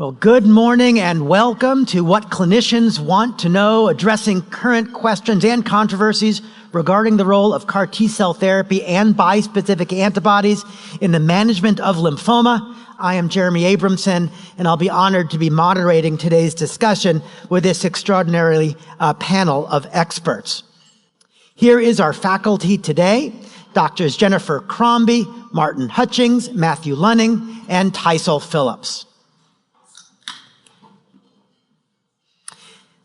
Well, good morning and welcome to What Clinicians Want to Know, addressing current questions and controversies regarding the role of CAR T-cell therapy and bispecific antibodies in the management of lymphoma. I am Jeremy Abramson, and I'll be honored to be moderating today's discussion with this extraordinary panel of experts. Here is our faculty today: Drs. Jennifer Crombie, Martin Hutchings, Matthew Lunning, and Tycel Phillips.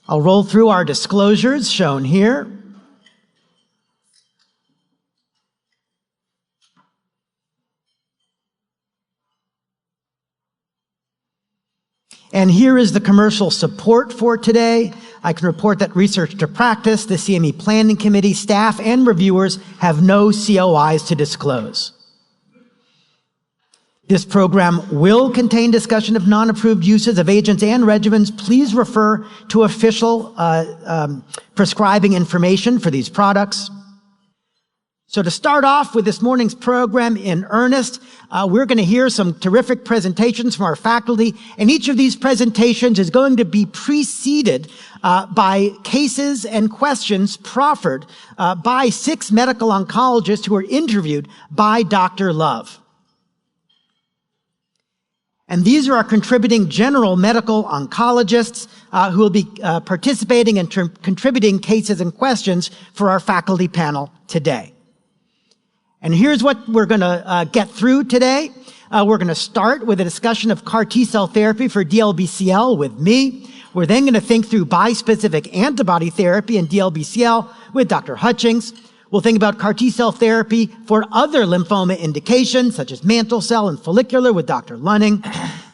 I'll roll through our disclosures shown here. And here is the commercial support for today. I can report that Research to Practice, the CME Planning Committee, staff, and reviewers have no COIs to disclose. This program will contain discussion of non-approved uses of agents and regimens. Please refer to official prescribing information for these products. So to start off with this morning's program in earnest, we're going to hear some terrific presentations from our faculty, and each of these presentations is going to be preceded by cases and questions proffered by 6 medical oncologists who were interviewed by Dr. Love. And these are our contributing general medical oncologists who will be participating and contributing cases and questions for our faculty panel today. And here's what we're going to get through today. We're going to start with a discussion of CAR T-cell therapy for DLBCL with me. We're then going to think through bispecific antibody therapy and DLBCL with Dr. Hutchings. We'll think about CAR T-cell therapy for other lymphoma indications, such as mantle cell and follicular, with Dr. Lunning.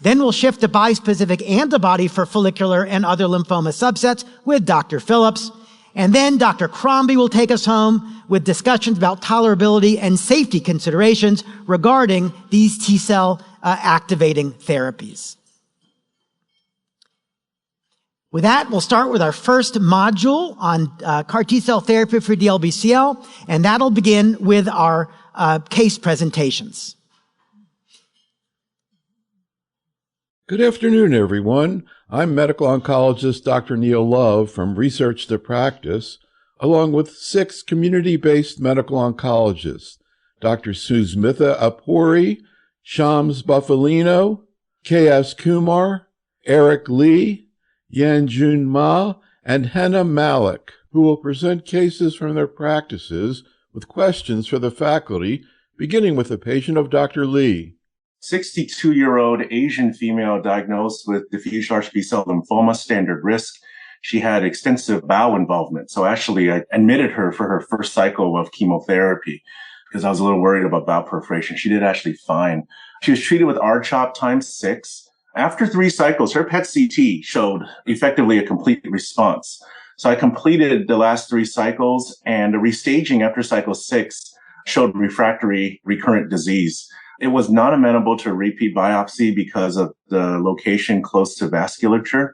Then we'll shift to bispecific antibody for follicular and other lymphoma subsets with Dr. Phillips. And then Dr. Crombie will take us home with discussions about tolerability and safety considerations regarding these T-cell activating therapies. With that, we'll start with our first module on CAR T-cell therapy for DLBCL, and that'll begin with our case presentations. Good afternoon, everyone. I'm medical oncologist Dr. Neil Love from Research to Practice, along with 6 community-based medical oncologists: Dr. Susmitha Apuri, Shams Buffalino, K.S. Kumar, Eric Lee, Yanjun Ma, and Henna Malik, who will present cases from their practices with questions for the faculty, beginning with a patient of Dr. Lee. 62-year-old Asian female diagnosed with diffuse large B-cell lymphoma, standard risk. She had extensive bowel involvement. So actually, I admitted her for her first cycle of chemotherapy because I was a little worried about bowel perforation. She did actually fine. She was treated with R-CHOP ×6. After 3 cycles, her PET CT showed effectively a complete response. So I completed the last 3 cycles, and the restaging after cycle 6 showed refractory recurrent disease. It was not amenable to repeat biopsy because of the location close to vasculature.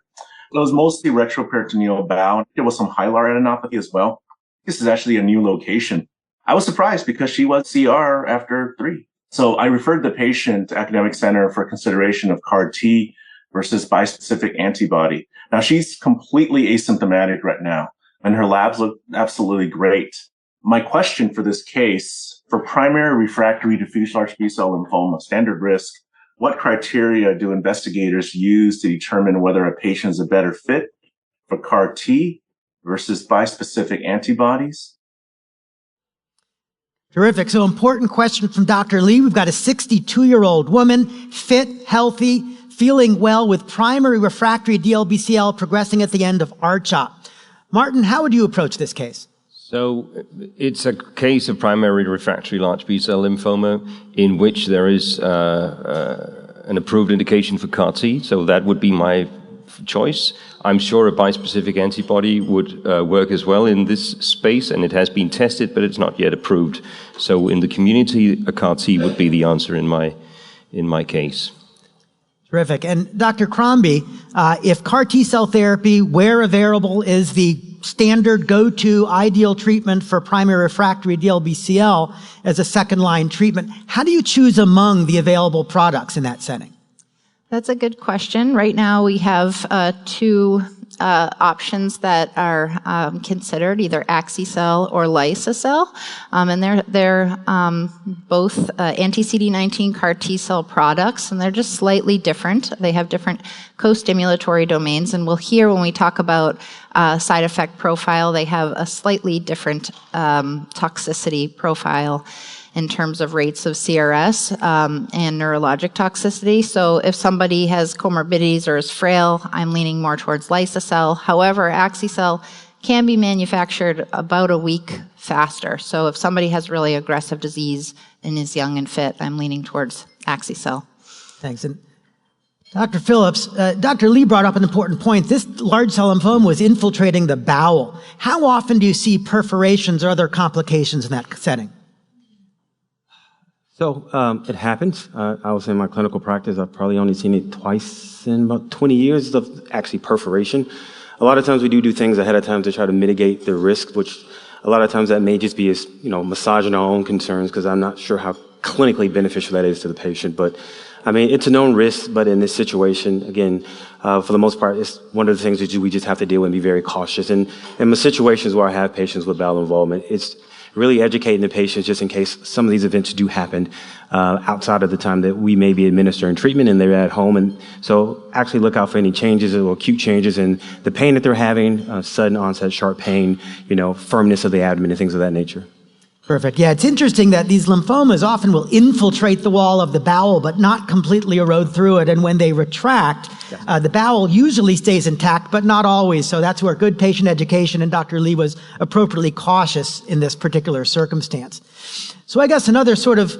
It was mostly retroperitoneal bowel. There was some hilar adenopathy as well. This is actually a new location. I was surprised because she was CR after 3. So I referred the patient to academic center for consideration of CAR T versus bispecific antibody. Now, she's completely asymptomatic right now, and her labs look absolutely great. My question for this case, for primary refractory diffuse large B-cell lymphoma, standard risk, what criteria do investigators use to determine whether a patient is a better fit for CAR T versus bispecific antibodies? Terrific. So important question from Dr. Lee. We've got a 62-year-old woman, fit, healthy, feeling well, with primary refractory DLBCL progressing at the end of R-CHOP. Martin, how would you approach this case? So it's a case of primary refractory large B-cell lymphoma in which there is an approved indication for CAR T, so that would be my choice. I'm sure a bispecific antibody would work as well in this space, and it has been tested, but it's not yet approved. So in the community, a CAR T would be the answer in my case. Terrific. And Dr. Crombie, if CAR T-cell therapy, where available, is the standard go-to ideal treatment for primary refractory DLBCL as a second-line treatment, how do you choose among the available products in that setting? That's a good question. Right now we have two options that are considered, either Axicel or Lysocell, and they're both anti-CD19 CAR T-cell products, and they're just slightly different. They have different co-stimulatory domains, and we'll hear when we talk about side effect profile, they have a slightly different toxicity profile in terms of rates of CRS and neurologic toxicity. So if somebody has comorbidities or is frail, I'm leaning more towards Lysocell. However, Axicel can be manufactured about a week faster. So if somebody has really aggressive disease and is young and fit, I'm leaning towards Axicel. Thanks. And Dr. Phillips, Dr. Lee brought up an important point. This large cell lymphoma was infiltrating the bowel. How often do you see perforations or other complications in that setting? So it happens. I was in my clinical practice. I've probably only seen it twice in about 20 years of actually perforation. A lot of times we do things ahead of time to try to mitigate the risk, which a lot of times that may just be as, massaging our own concerns, because I'm not sure how clinically beneficial that is to the patient. But I mean, it's a known risk, but in this situation, again, for the most part, it's one of the things that we just have to deal with and be very cautious. And in the situations where I have patients with bowel involvement, it's really educating the patients just in case some of these events do happen outside of the time that we may be administering treatment and they're at home. And so actually look out for any changes or acute changes in the pain that they're having, sudden onset, sharp pain, firmness of the abdomen and things of that nature. Perfect. Yeah, it's interesting that these lymphomas often will infiltrate the wall of the bowel, but not completely erode through it. And when they retract, the bowel usually stays intact, but not always. So that's where good patient education, and Dr. Lee was appropriately cautious in this particular circumstance. So I guess another sort of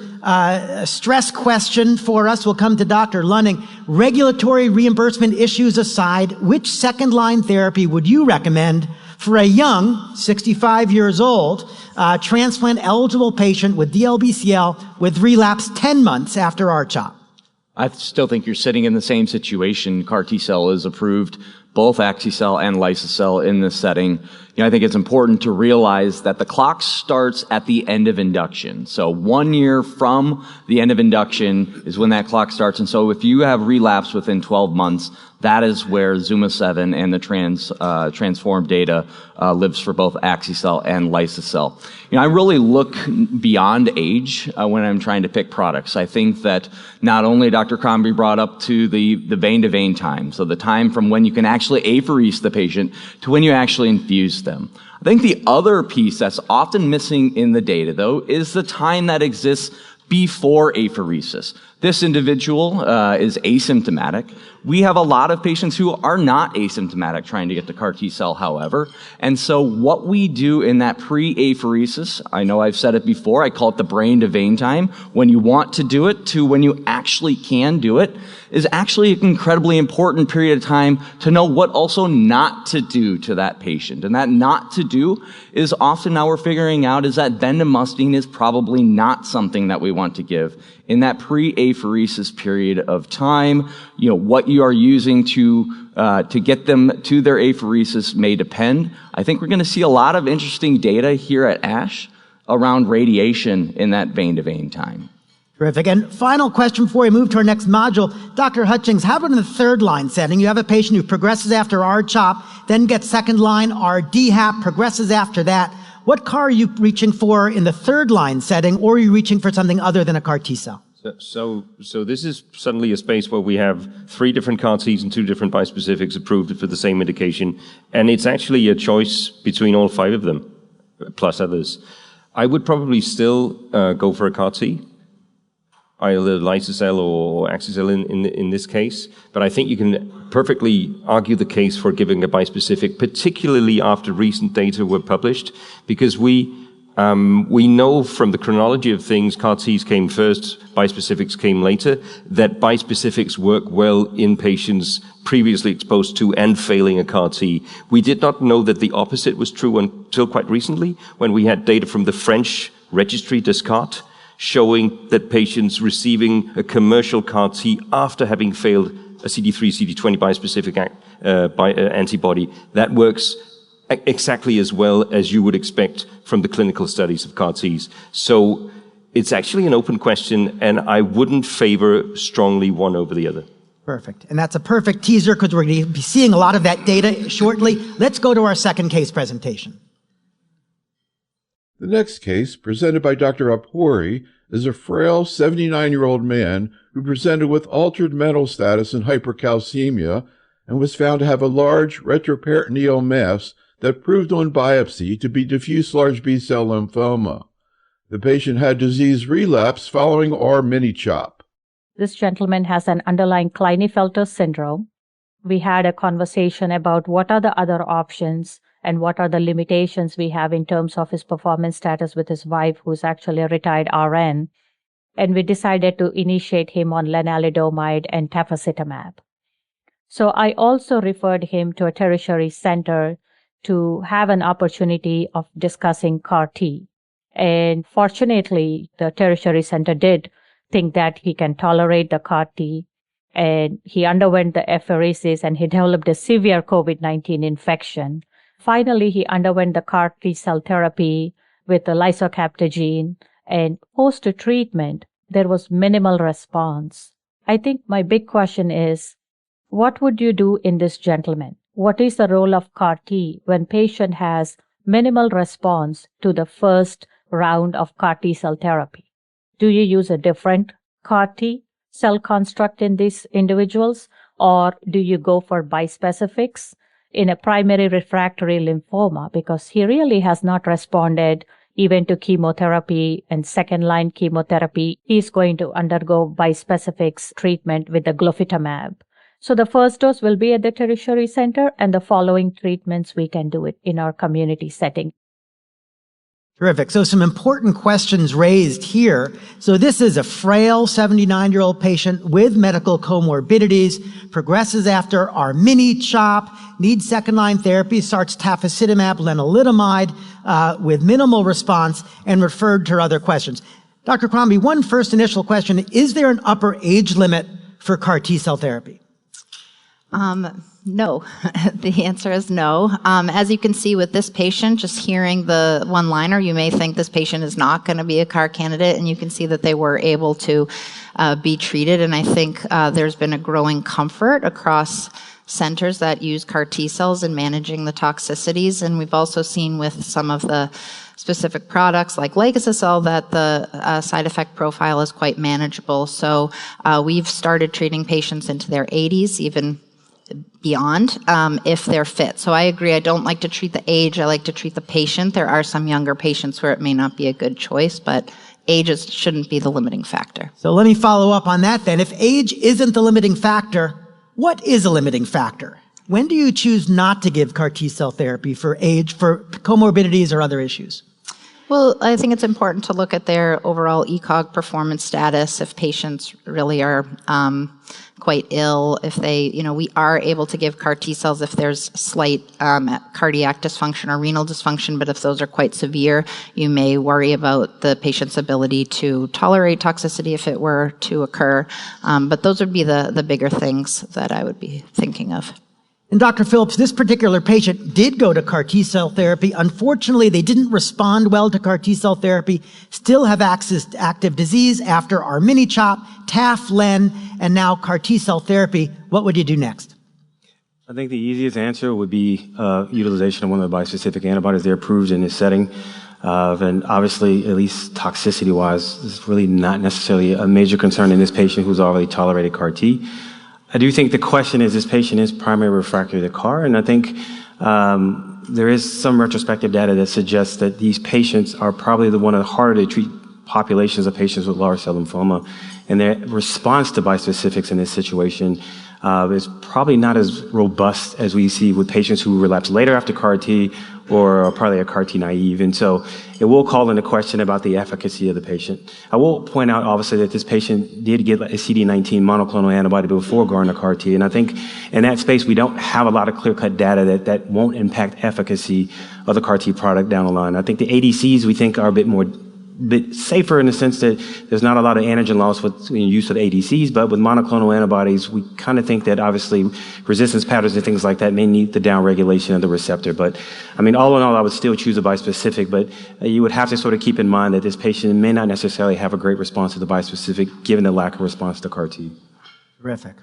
stress question for us will come to Dr. Lunning. Regulatory reimbursement issues aside, which second-line therapy would you recommend for a young, 65 years old, transplant-eligible patient with DLBCL with relapse 10 months after R-CHOP? I still think you're sitting in the same situation. CAR T-cell is approved, both Axicel and Lysocell in this setting. I think it's important to realize that the clock starts at the end of induction. So 1 year from the end of induction is when that clock starts. And so if you have relapse within 12 months, that is where ZUMA-7 and the transform data lives for both Axicel and Lysocell. I really look beyond age when I'm trying to pick products. I think that not only Dr. Crombie brought up to the vein-to-vein time, so the time from when you can actually apherese the patient to when you actually infuse them. I think the other piece that's often missing in the data, though, is the time that exists before apheresis. This individual is asymptomatic. We have a lot of patients who are not asymptomatic trying to get the CAR T-cell, however. And so what we do in that pre-apheresis, I know I've said it before, I call it the brain to vein time, when you want to do it to when you actually can do it, is actually an incredibly important period of time to know what also not to do to that patient. And that not to do is often now we're figuring out is that bendamustine is probably not something that we want to give. In that pre-apheresis period of time, what you are using to get them to their apheresis may depend. I think we're going to see a lot of interesting data here at ASH around radiation in that vein-to-vein time. Terrific. And final question before we move to our next module. Dr. Hutchings, how about in the third line setting? You have a patient who progresses after R-CHOP, then gets second line R-DHAP, progresses after that. What CAR are you reaching for in the third line setting, or are you reaching for something other than a CAR T-cell? So this is suddenly a space where we have 3 different CAR Ts and 2 different bispecifics approved for the same indication, and it's actually a choice between all 5 of them, plus others. I would probably still go for a CAR T, either Lysocell or Axicel in this case, but I think you can perfectly argue the case for giving a bispecific, particularly after recent data were published, because we know from the chronology of things, CAR Ts came first, bispecifics came later, that bispecifics work well in patients previously exposed to and failing a CAR T. We did not know that the opposite was true until quite recently, when we had data from the French registry Descartes, showing that patients receiving a commercial CAR T after having failed a CD3, CD20 bispecific antibody, that works exactly as well as you would expect from the clinical studies of CAR Ts. So it's actually an open question, and I wouldn't favor strongly one over the other. Perfect. And that's a perfect teaser because we're going to be seeing a lot of that data shortly. Let's go to our second case presentation. The next case, presented by Dr. Apuri, is a frail 79-year-old man who presented with altered mental status and hypercalcemia and was found to have a large retroperitoneal mass that proved on biopsy to be diffuse large B-cell lymphoma. The patient had disease relapse following our mini-CHOP. This gentleman has an underlying Klinefelter syndrome. We had a conversation about what are the other options and what are the limitations we have in terms of his performance status with his wife, who's actually a retired RN. And we decided to initiate him on lenalidomide and tafasitamab. So I also referred him to a tertiary center to have an opportunity of discussing CAR-T. And fortunately, the tertiary center did think that he can tolerate the CAR-T, and he underwent the apheresis and he developed a severe COVID-19 infection. Finally, he underwent the CAR-T cell therapy with the lisocabtagene, and post-treatment, there was minimal response. I think my big question is, what would you do in this gentleman? What is the role of CAR-T when patient has minimal response to the first round of CAR-T cell therapy? Do you use a different CAR-T cell construct in these individuals, or do you go for bispecifics in a primary refractory lymphoma? Because he really has not responded even to chemotherapy and second-line chemotherapy. He's going to undergo bispecifics treatment with the glofitamab. So the first dose will be at the tertiary center, and the following treatments we can do it in our community setting. Terrific. So some important questions raised here. So this is a frail 79-year-old patient with medical comorbidities, progresses after our mini-CHOP, needs second-line therapy, starts tafasitamab, lenalidomide with minimal response, and referred to other questions. Dr. Crombie, one first initial question, is there an upper age limit for CAR T-cell therapy? No. The answer is no. As you can see with this patient, just hearing the one-liner, you may think this patient is not going to be a CAR candidate, and you can see that they were able to be treated. And I think there's been a growing comfort across centers that use CAR T cells in managing the toxicities. And we've also seen with some of the specific products like Lysocell that the side effect profile is quite manageable. So we've started treating patients into their 80s, even beyond, if they're fit. So I agree, I don't like to treat the age, I like to treat the patient. There are some younger patients where it may not be a good choice, but age shouldn't be the limiting factor. So let me follow up on that then. If age isn't the limiting factor, what is a limiting factor? When do you choose not to give CAR T-cell therapy for age, for comorbidities or other issues? Well, I think it's important to look at their overall ECOG performance status. If patients really are quite ill, if they, we are able to give CAR T cells if there's slight cardiac dysfunction or renal dysfunction, but if those are quite severe, you may worry about the patient's ability to tolerate toxicity if it were to occur. But those would be the bigger things that I would be thinking of. And Dr. Phillips, this particular patient did go to CAR T-cell therapy. Unfortunately, they didn't respond well to CAR T-cell therapy, still have active disease after our mini-CHOP, TAF, LEN, and now CAR T-cell therapy. What would you do next? I think the easiest answer would be utilization of one of the bispecific antibodies. They're approved in this setting. And obviously, at least toxicity-wise, this is really not necessarily a major concern in this patient who's already tolerated CAR T. I do think the question is, this patient is primary refractory to CAR, and I think there is some retrospective data that suggests that these patients are probably one of the harder to treat populations of patients with large cell lymphoma, and their response to bispecifics in this situation is probably not as robust as we see with patients who relapse later after CAR T or are probably a CAR T naive. And so it will call into question about the efficacy of the patient. I will point out, obviously, that this patient did get a CD19 monoclonal antibody before going to CAR T. And I think in that space, we don't have a lot of clear-cut data that won't impact efficacy of the CAR T product down the line. I think the ADCs, we think, are a bit safer in the sense that there's not a lot of antigen loss with use of ADCs, but with monoclonal antibodies, we kind of think that obviously resistance patterns and things like that may need the downregulation of the receptor. But I mean, all in all, I would still choose a bispecific, but you would have to sort of keep in mind that this patient may not necessarily have a great response to the bispecific given the lack of response to CAR T. Terrific.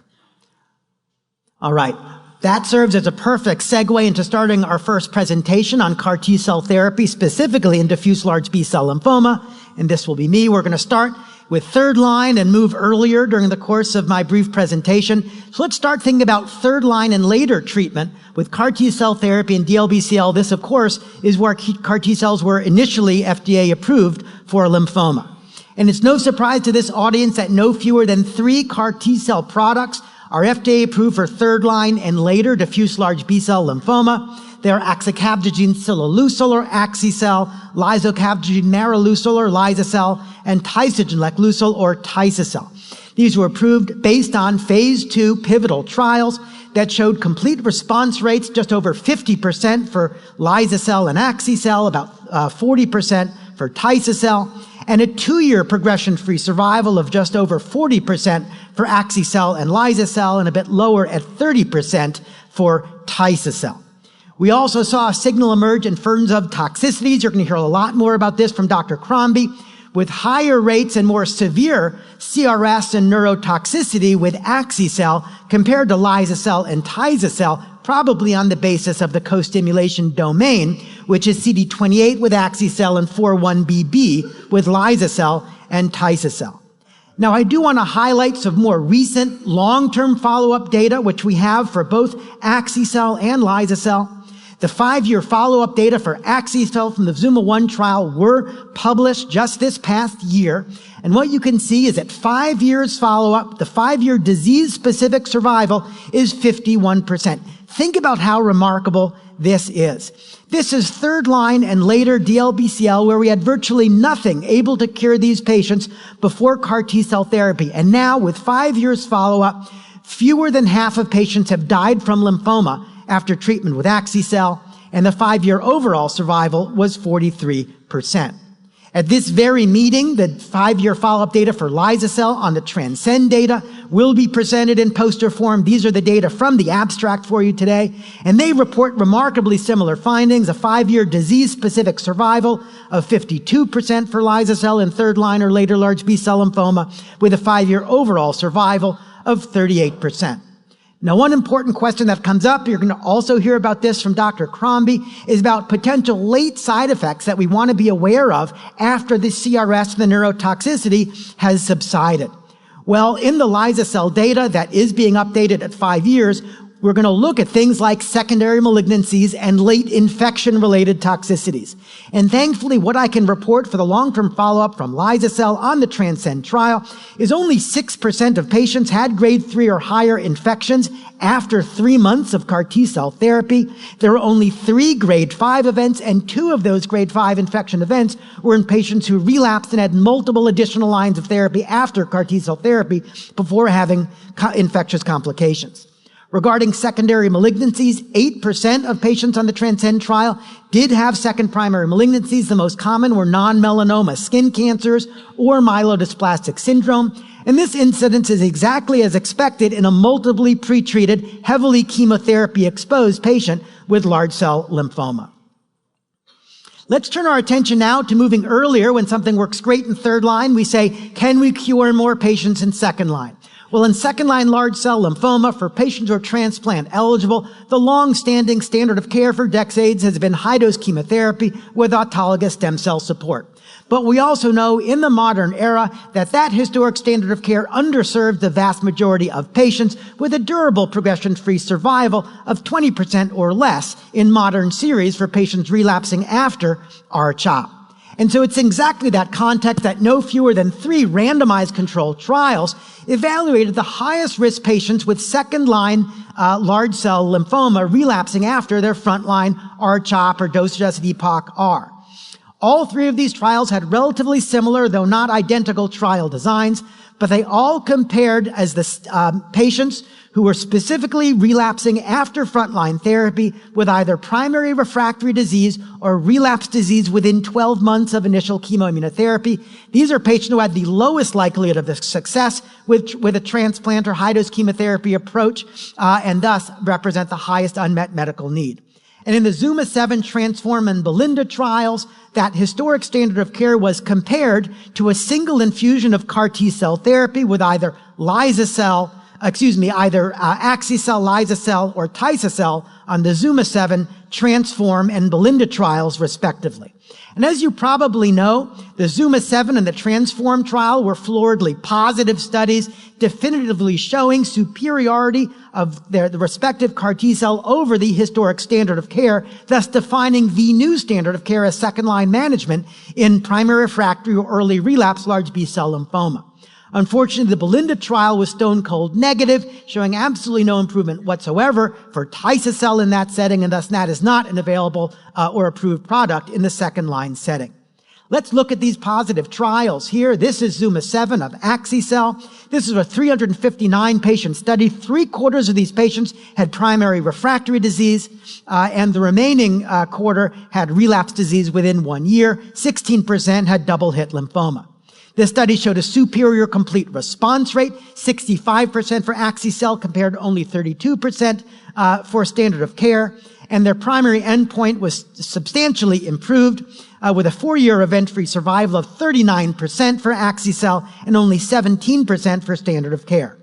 All right. That serves as a perfect segue into starting our first presentation on CAR T-cell therapy, specifically in diffuse large B-cell lymphoma. And this will be me. We're going to start with third line and move earlier during the course of my brief presentation. So let's start thinking about third line and later treatment with CAR T-cell therapy and DLBCL. This, of course, is where CAR T-cells were initially FDA approved for lymphoma. And it's no surprise to this audience that no fewer than 3 CAR T-cell products are FDA approved for third line and later diffuse large B-cell lymphoma. They are axicabtagene ciloleucel or Axi-cel, lisocabtagene naralucel or Liza-cel, and tisagenlecleucel or Tycel. These were approved based on phase 2 pivotal trials that showed complete response rates just over 50% for Liza-cel and Axi-cel, about 40% for Tycel, and a 2-year progression-free survival of just over 40% for Axi-cel and Liza-cel, and a bit lower at 30% for Tycel. We also saw a signal emerge in terms of toxicities. You're going to hear a lot more about this from Dr. Crombie, with higher rates and more severe CRS and neurotoxicity with Axi-cel compared to Liza-cel and Tycel, probably on the basis of the co-stimulation domain, which is CD28 with Axi-cel and 4-1BB with Liza-cel and Tycel. Now, I do want to highlight some more recent long-term follow-up data, which we have for both Axi-cel and Liza-cel. The 5-year follow-up data for Axi-cel from the ZUMA-1 trial were published just this past year. And what you can see is at 5 years follow-up, the 5-year disease-specific survival is 51%. Think about how remarkable this is. This is third line and later DLBCL, where we had virtually nothing able to cure these patients before CAR T-cell therapy. And now, with 5 years follow-up, fewer than half of patients have died from lymphoma after treatment with Axi-cel, and the 5-year overall survival was 43%. At this very meeting, the 5-year follow-up data for Liza-cel on the Transcend data will be presented in poster form. These are the data from the abstract for you today, and they report remarkably similar findings: a 5-year disease-specific survival of 52% for Liza-cel in third-line or later large B-cell lymphoma, with a 5-year overall survival of 38%. Now, one important question that comes up, you're going to also hear about this from Dr. Crombie, is about potential late side effects that we want to be aware of after the CRS, the neurotoxicity, has subsided. Well, in the Liza-cel data that is being updated at 5 years, we're going to look at things like secondary malignancies and late infection-related toxicities. And thankfully, what I can report for the long-term follow-up from Liza-cel on the Transcend trial is only 6% of patients had grade 3 or higher infections after 3 months of CAR T-cell therapy. There were only 3 grade 5 events, and 2 of those grade 5 infection events were in patients who relapsed and had multiple additional lines of therapy after CAR T-cell therapy before having infectious complications. Regarding secondary malignancies, 8% of patients on the Transcend trial did have second primary malignancies. The most common were non-melanoma skin cancers or myelodysplastic syndrome. And this incidence is exactly as expected in a multiply pretreated, heavily chemotherapy-exposed patient with large cell lymphoma. Let's turn our attention now to moving earlier. When something works great in third line, we say, can we cure more patients in second line? Well, in second-line large cell lymphoma, for patients who are transplant eligible, the long-standing standard of care for decades has been high-dose chemotherapy with autologous stem cell support. But we also know in the modern era that historic standard of care underserved the vast majority of patients, with a durable progression-free survival of 20% or less in modern series for patients relapsing after R-CHOP. And so it's exactly that context that no fewer than 3 randomized controlled trials evaluated the highest risk patients with second-line large cell lymphoma relapsing after their frontline R-CHOP or dose-adjusted EPOCH-R. All 3 of these trials had relatively similar, though not identical, trial designs, but they all compared as the patients who were specifically relapsing after frontline therapy with either primary refractory disease or relapse disease within 12 months of initial chemoimmunotherapy. These are patients who had the lowest likelihood of success with a transplant or high-dose chemotherapy approach, and thus represent the highest unmet medical need. And in the ZUMA-7, Transform, and Belinda trials, that historic standard of care was compared to a single infusion of CAR T-cell therapy with either Liza-cel, either Axicel, Lysacel, or Tycel on the ZUMA-7, Transform, and Belinda trials, respectively. And as you probably know, the ZUMA-7 and the Transform trial were floridly positive studies, definitively showing superiority of the respective CAR T-cell over the historic standard of care, thus defining the new standard of care as second-line management in primary refractory or early relapse large B-cell lymphoma. Unfortunately, the Belinda trial was stone-cold negative, showing absolutely no improvement whatsoever for Tycel in that setting, and thus that is not an available or approved product in the second-line setting. Let's look at these positive trials here. This is ZUMA-7 of Axicel. This is a 359-patient study. 3/4 of these patients had primary refractory disease, and the remaining quarter had relapse disease within 1 year. 16% had double-hit lymphoma. This study showed a superior complete response rate, 65% for Axicel compared to only 32% for standard of care. And their primary endpoint was substantially improved with a 4-year event-free survival of 39% for Axicel and only 17% for standard of care.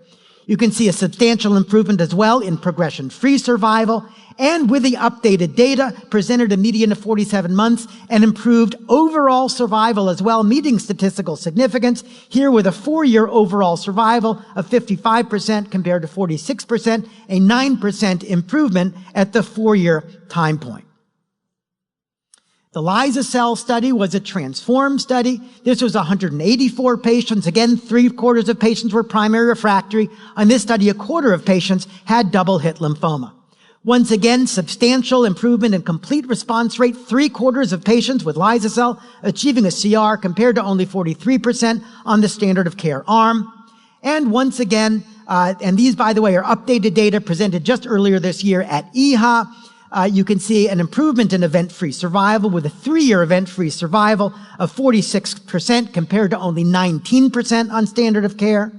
You can see a substantial improvement as well in progression-free survival, and with the updated data, presented a median of 47 months and improved overall survival as well, meeting statistical significance, here with a 4-year overall survival of 55% compared to 46%, a 9% improvement at the 4-year time point. The Lysacel study was a Transform study. This was 184 patients. Again, 3/4 of patients were primary refractory. On this study, 1/4 of patients had double-hit lymphoma. Once again, substantial improvement in complete response rate, 3/4 of patients with Lysacel achieving a CR compared to only 43% on the standard of care arm. And once again, and these, by the way, are updated data presented just earlier this year at EHA. You can see an improvement in event-free survival with a 3-year event-free survival of 46% compared to only 19% on standard of care.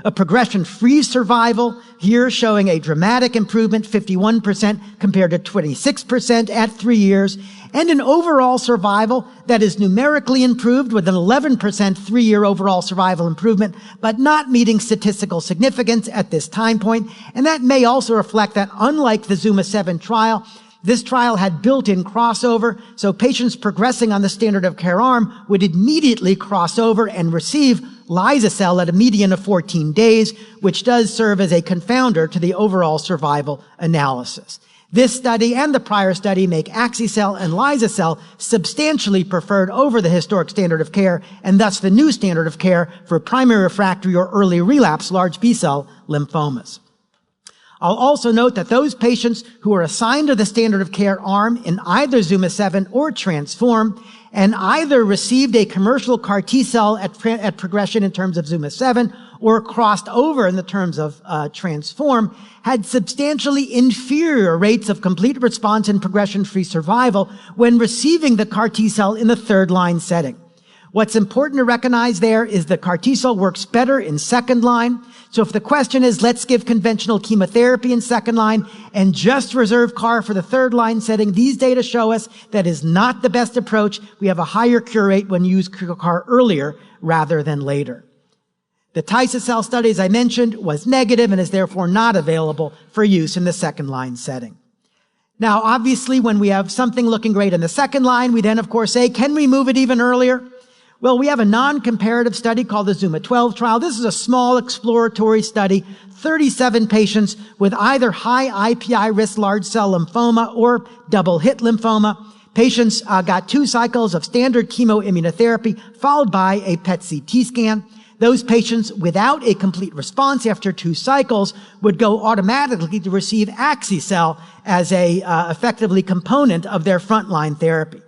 A progression-free survival here showing a dramatic improvement, 51% compared to 26% at 3 years, and an overall survival that is numerically improved with an 11% 3-year overall survival improvement, but not meeting statistical significance at this time point. And that may also reflect that unlike the ZUMA-7 trial, this trial had built-in crossover, so patients progressing on the standard of care arm would immediately cross over and receive Lysacel at a median of 14 days, which does serve as a confounder to the overall survival analysis. This study and the prior study make Axicel and Lysacel substantially preferred over the historic standard of care, and thus the new standard of care for primary refractory or early relapse large B-cell lymphomas. I'll also note that those patients who are assigned to the standard of care arm in either ZUMA-7 or Transform and either received a commercial CAR T-cell at progression in terms of ZUMA-7 or crossed over in the terms of Transform had substantially inferior rates of complete response and progression-free survival when receiving the CAR T-cell in the third-line setting. What's important to recognize there is the CAR T-cell works better in second line. So if the question is, let's give conventional chemotherapy in second line and just reserve CAR for the third line setting, these data show us that is not the best approach. We have a higher cure rate when you use CAR earlier rather than later. The Tycel study, as I mentioned, was negative and is therefore not available for use in the second line setting. Now, obviously, when we have something looking great in the second line, we then, of course, say, can we move it even earlier? Well, we have a non-comparative study called the ZUMA-12 trial. This is a small exploratory study, 37 patients with either high IPI risk large cell lymphoma or double-hit lymphoma. Patients got 2 cycles of standard chemoimmunotherapy followed by a PET-CT scan. Those patients without a complete response after 2 cycles would go automatically to receive Axicel as a effectively component of their frontline therapy.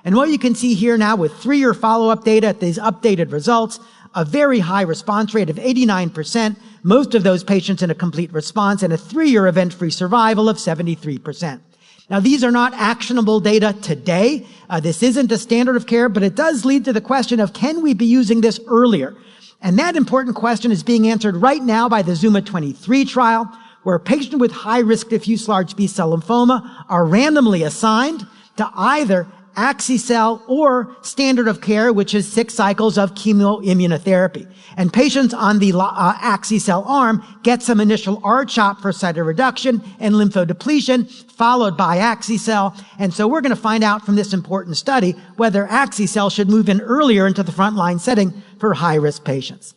And what you can see here now with 3-year follow-up data at these updated results, a very high response rate of 89%, most of those patients in a complete response, and a 3-year event-free survival of 73%. Now, these are not actionable data today. This isn't a standard of care, but it does lead to the question of, can we be using this earlier? And that important question is being answered right now by the ZUMA-23 trial, where patients with high-risk diffuse large B-cell lymphoma are randomly assigned to either axi-cel, or standard of care, which is 6 cycles of chemoimmunotherapy. And patients on the axi-cel arm get some initial R-CHOP for cytoreduction and lymphodepletion, followed by axi-cel. And so we're going to find out from this important study whether axi-cel should move in earlier into the frontline setting for high-risk patients.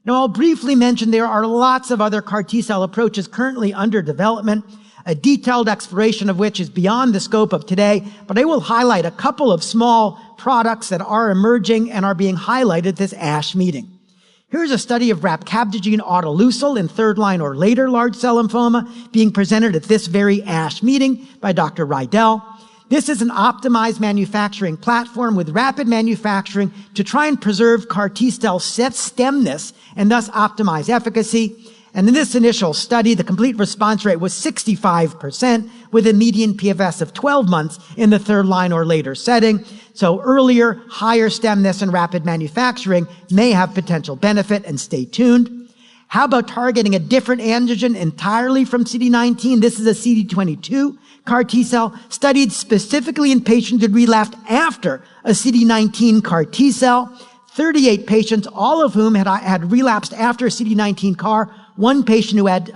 Now, I'll briefly mention there are lots of other CAR T-cell approaches currently under development, a detailed exploration of which is beyond the scope of today, but I will highlight a couple of small products that are emerging and are being highlighted at this ASH meeting. Here's a study of rapcabtagene autoleucel in third-line or later large cell lymphoma being presented at this very ASH meeting by Dr. Rydell. This is an optimized manufacturing platform with rapid manufacturing to try and preserve CAR T-cell stemness and thus optimize efficacy. And in this initial study, the complete response rate was 65% with a median PFS of 12 months in the third line or later setting. So earlier, higher stemness and rapid manufacturing may have potential benefit, and stay tuned. How about targeting a different antigen entirely from CD19? This is a CD22 CAR T-cell studied specifically in patients who relapsed after a CD19 CAR T-cell. 38 patients, all of whom had relapsed after a CD19 CAR, one patient who had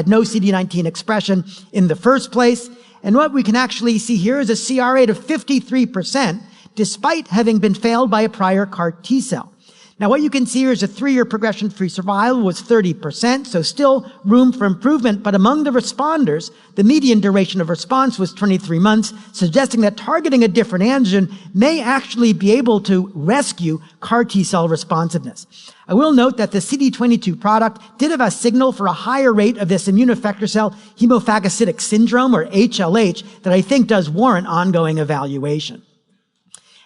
no CD19 expression in the first place. And what we can actually see here is a CR rate of 53%, despite having been failed by a prior CAR T-cell. Now, what you can see here is a 3-year progression-free survival was 30%, so still room for improvement. But among the responders, the median duration of response was 23 months, suggesting that targeting a different antigen may actually be able to rescue CAR T-cell responsiveness. I will note that the CD22 product did have a signal for a higher rate of this immune effector cell hemophagocytic syndrome, or HLH, that I think does warrant ongoing evaluation.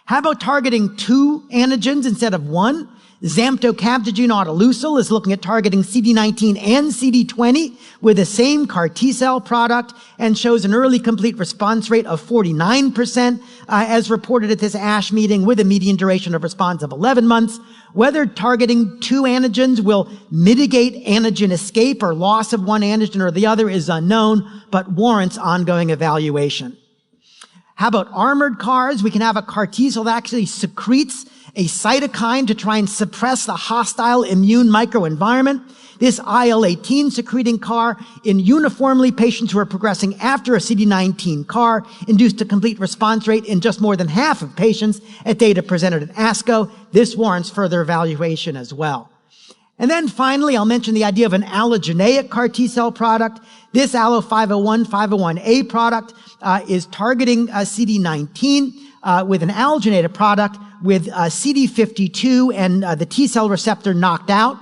How about targeting 2 antigens instead of 1? Zamtocabtagene autoleucel is looking at targeting CD19 and CD20 with the same CAR T-cell product and shows an early complete response rate of 49%, as reported at this ASH meeting, with a median duration of response of 11 months. Whether targeting 2 antigens will mitigate antigen escape or loss of one antigen or the other is unknown, but warrants ongoing evaluation. How about armored CARs? We can have a CAR T-cell that actually secretes a cytokine to try and suppress the hostile immune microenvironment. This IL-18 secreting CAR in uniformly patients who are progressing after a CD19 CAR induced a complete response rate in just more than half of patients at data presented at ASCO. This warrants further evaluation as well. And then finally, I'll mention the idea of an allogeneic CAR T-cell product. This Allo501, 501A product is targeting CD19 with an allogeneic product with CD52 and the T-cell receptor knocked out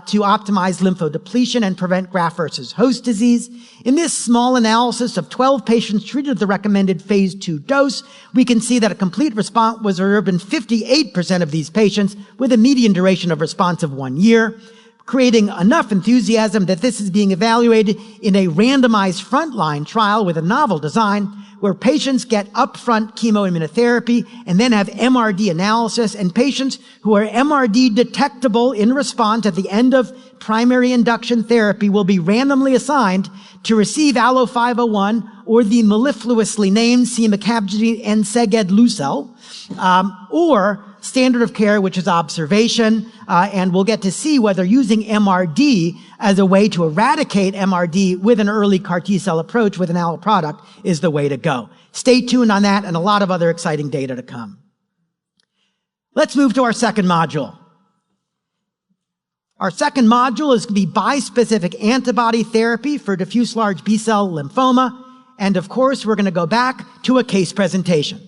to optimize lymphodepletion and prevent graft versus host disease. In this small analysis of 12 patients treated at the recommended phase 2 dose, we can see that a complete response was observed in 58% of these patients with a median duration of response of 1 year, creating enough enthusiasm that this is being evaluated in a randomized frontline trial with a novel design where patients get upfront chemoimmunotherapy and then have MRD analysis, and patients who are MRD detectable in response at the end of primary induction therapy will be randomly assigned to receive Allo501 or the mellifluously named semacabtagene and segedlucel, or standard of care, which is observation, and we'll get to see whether using MRD as a way to eradicate MRD with an early CAR T-cell approach with an allo product is the way to go. Stay tuned on that and a lot of other exciting data to come. Let's move to our second module. Our second module is going to be bispecific antibody therapy for diffuse large B-cell lymphoma, and of course, we're going to go back to a case presentation.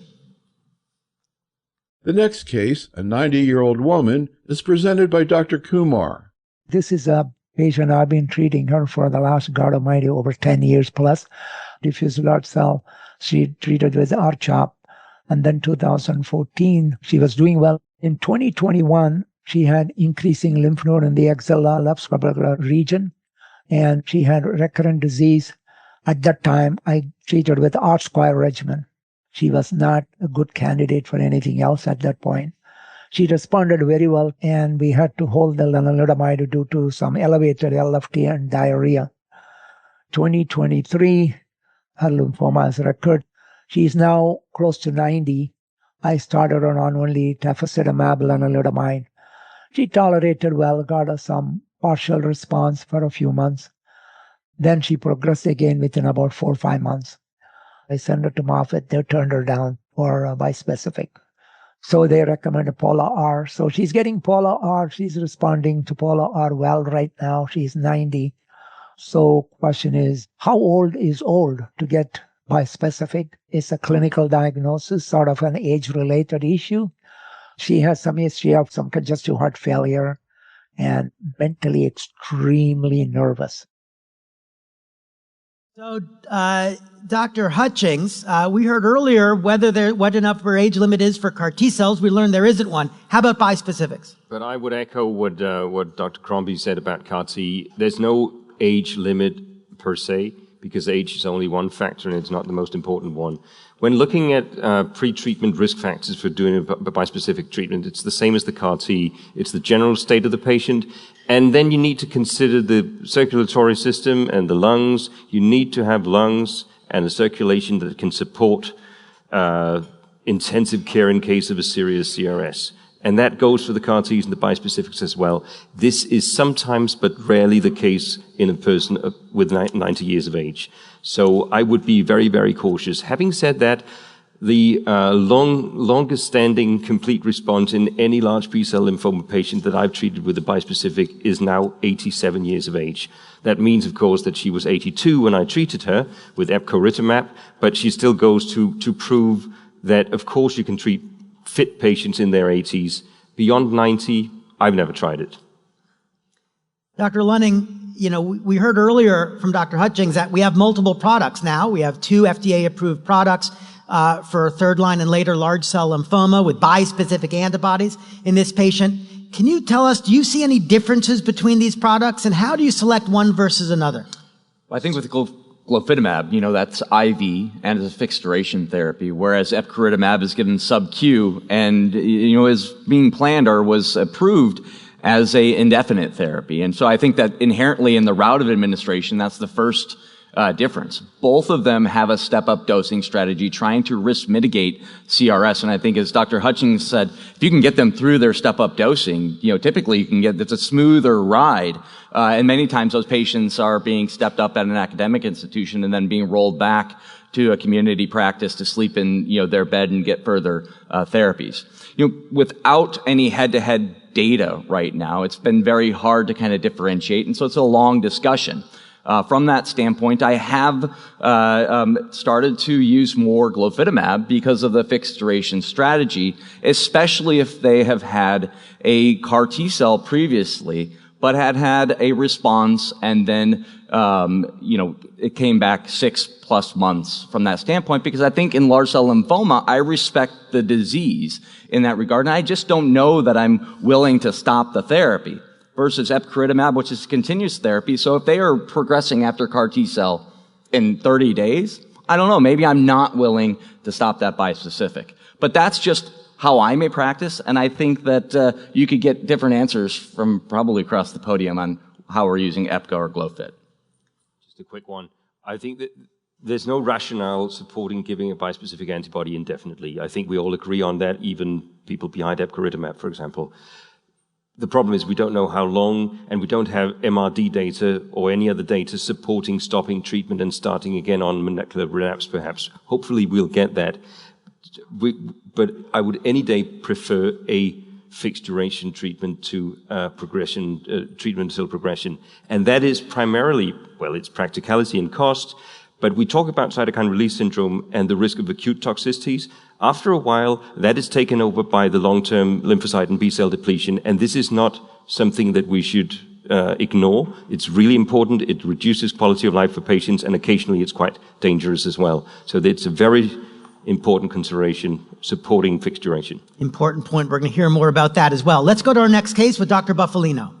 The next case, a 90-year-old woman, is presented by Dr. Kumar. This is a patient I've been treating her for the last, God Almighty, over 10 years plus. Diffuse large cell, she treated with R-CHOP. And then 2014, she was doing well. In 2021, she had increasing lymph node in the axilla left subarachnoid region, and she had recurrent disease. At that time, I treated with R-square regimen. She was not a good candidate for anything else at that point. She responded very well, and we had to hold the lenalidomide due to some elevated LFT and diarrhea. 2023, her lymphoma has recurred. She is now close to 90, I started her on only tafasitamab lenalidomide. She tolerated well, got us some partial response for a few months. Then she progressed again within about 4 or 5 months. I sent her to Moffitt. They turned her down for bispecific. So they recommended Paula R. So she's getting Paula R. She's responding to Paula R well right now. She's 90. So question is, how old is old to get bispecific? It's a clinical diagnosis, sort of an age-related issue. She has some history of some congestive heart failure and mentally extremely nervous. So, Dr. Hutchings, we heard earlier what an upper age limit is for CAR T cells. We learned there isn't one. How about bispecifics? But I would echo what Dr. Crombie said about CAR T. There's no age limit per se, because age is only one factor and it's not the most important one. When looking at pre-treatment risk factors for doing a bispecific treatment, it's the same as the CAR T. It's the general state of the patient, and then you need to consider the circulatory system and the lungs. You need to have lungs and a circulation that can support intensive care in case of a serious CRS. And that goes for the CAR Ts and the bispecifics as well. This is sometimes, but rarely, the case in a person with 90 years of age. So I would be very, very cautious. Having said that, the longest standing complete response in any large B-cell lymphoma patient that I've treated with a bispecific is now 87 years of age. That means, of course, that she was 82 when I treated her with epcoritamab, but she still goes to prove that, of course, you can treat fit patients in their 80s. Beyond 90, I've never tried it. Dr. Lunning, we heard earlier from Dr. Hutchings that we have multiple products now. We have 2 FDA-approved products for third-line and later large cell lymphoma with bispecific antibodies in this patient. Can you tell us, do you see any differences between these products, and how do you select one versus another? Well, I think with glofitamab, that's IV and is a fixed duration therapy, whereas epcoritamab is given sub-Q and, is being planned or was approved as a indefinite therapy. And so I think that inherently in the route of administration, that's the first difference. Both of them have a step-up dosing strategy trying to risk mitigate CRS. And I think, as Dr. Hutchings said, if you can get them through their step-up dosing, typically you can it's a smoother ride. And many times those patients are being stepped up at an academic institution and then being rolled back to a community practice to sleep in, their bed and get further therapies. Without any head-to-head data right now, it's been very hard to kind of differentiate. And so it's a long discussion. From that standpoint, I have started to use more glofitamab because of the fixed duration strategy, especially if they have had a CAR T cell previously, but had a response and then, it came back 6+ months from that standpoint, because I think in large cell lymphoma, I respect the disease in that regard, and I just don't know that I'm willing to stop the therapy. Versus epcoritamab, which is continuous therapy. So if they are progressing after CAR T cell in 30 days, I don't know, maybe I'm not willing to stop that bispecific. But that's just how I may practice, and I think that you could get different answers from probably across the podium on how we're using EPCA or GloFit. Just a quick one. I think that there's no rationale supporting giving a bispecific antibody indefinitely. I think we all agree on that, even people behind epcoritamab, for example. The problem is we don't know how long, and we don't have MRD data or any other data supporting stopping treatment and starting again on molecular relapse, perhaps. Hopefully we'll get that. But I would any day prefer a fixed duration treatment to treatment until progression. And that is primarily, it's practicality and cost, but we talk about cytokine release syndrome and the risk of acute toxicities. After a while, that is taken over by the long-term lymphocyte and B-cell depletion, and this is not something that we should ignore. It's really important. It reduces quality of life for patients, and occasionally it's quite dangerous as well. So it's a very important consideration, supporting fixed duration. Important point. We're going to hear more about that as well. Let's go to our next case with Dr. Buffalino.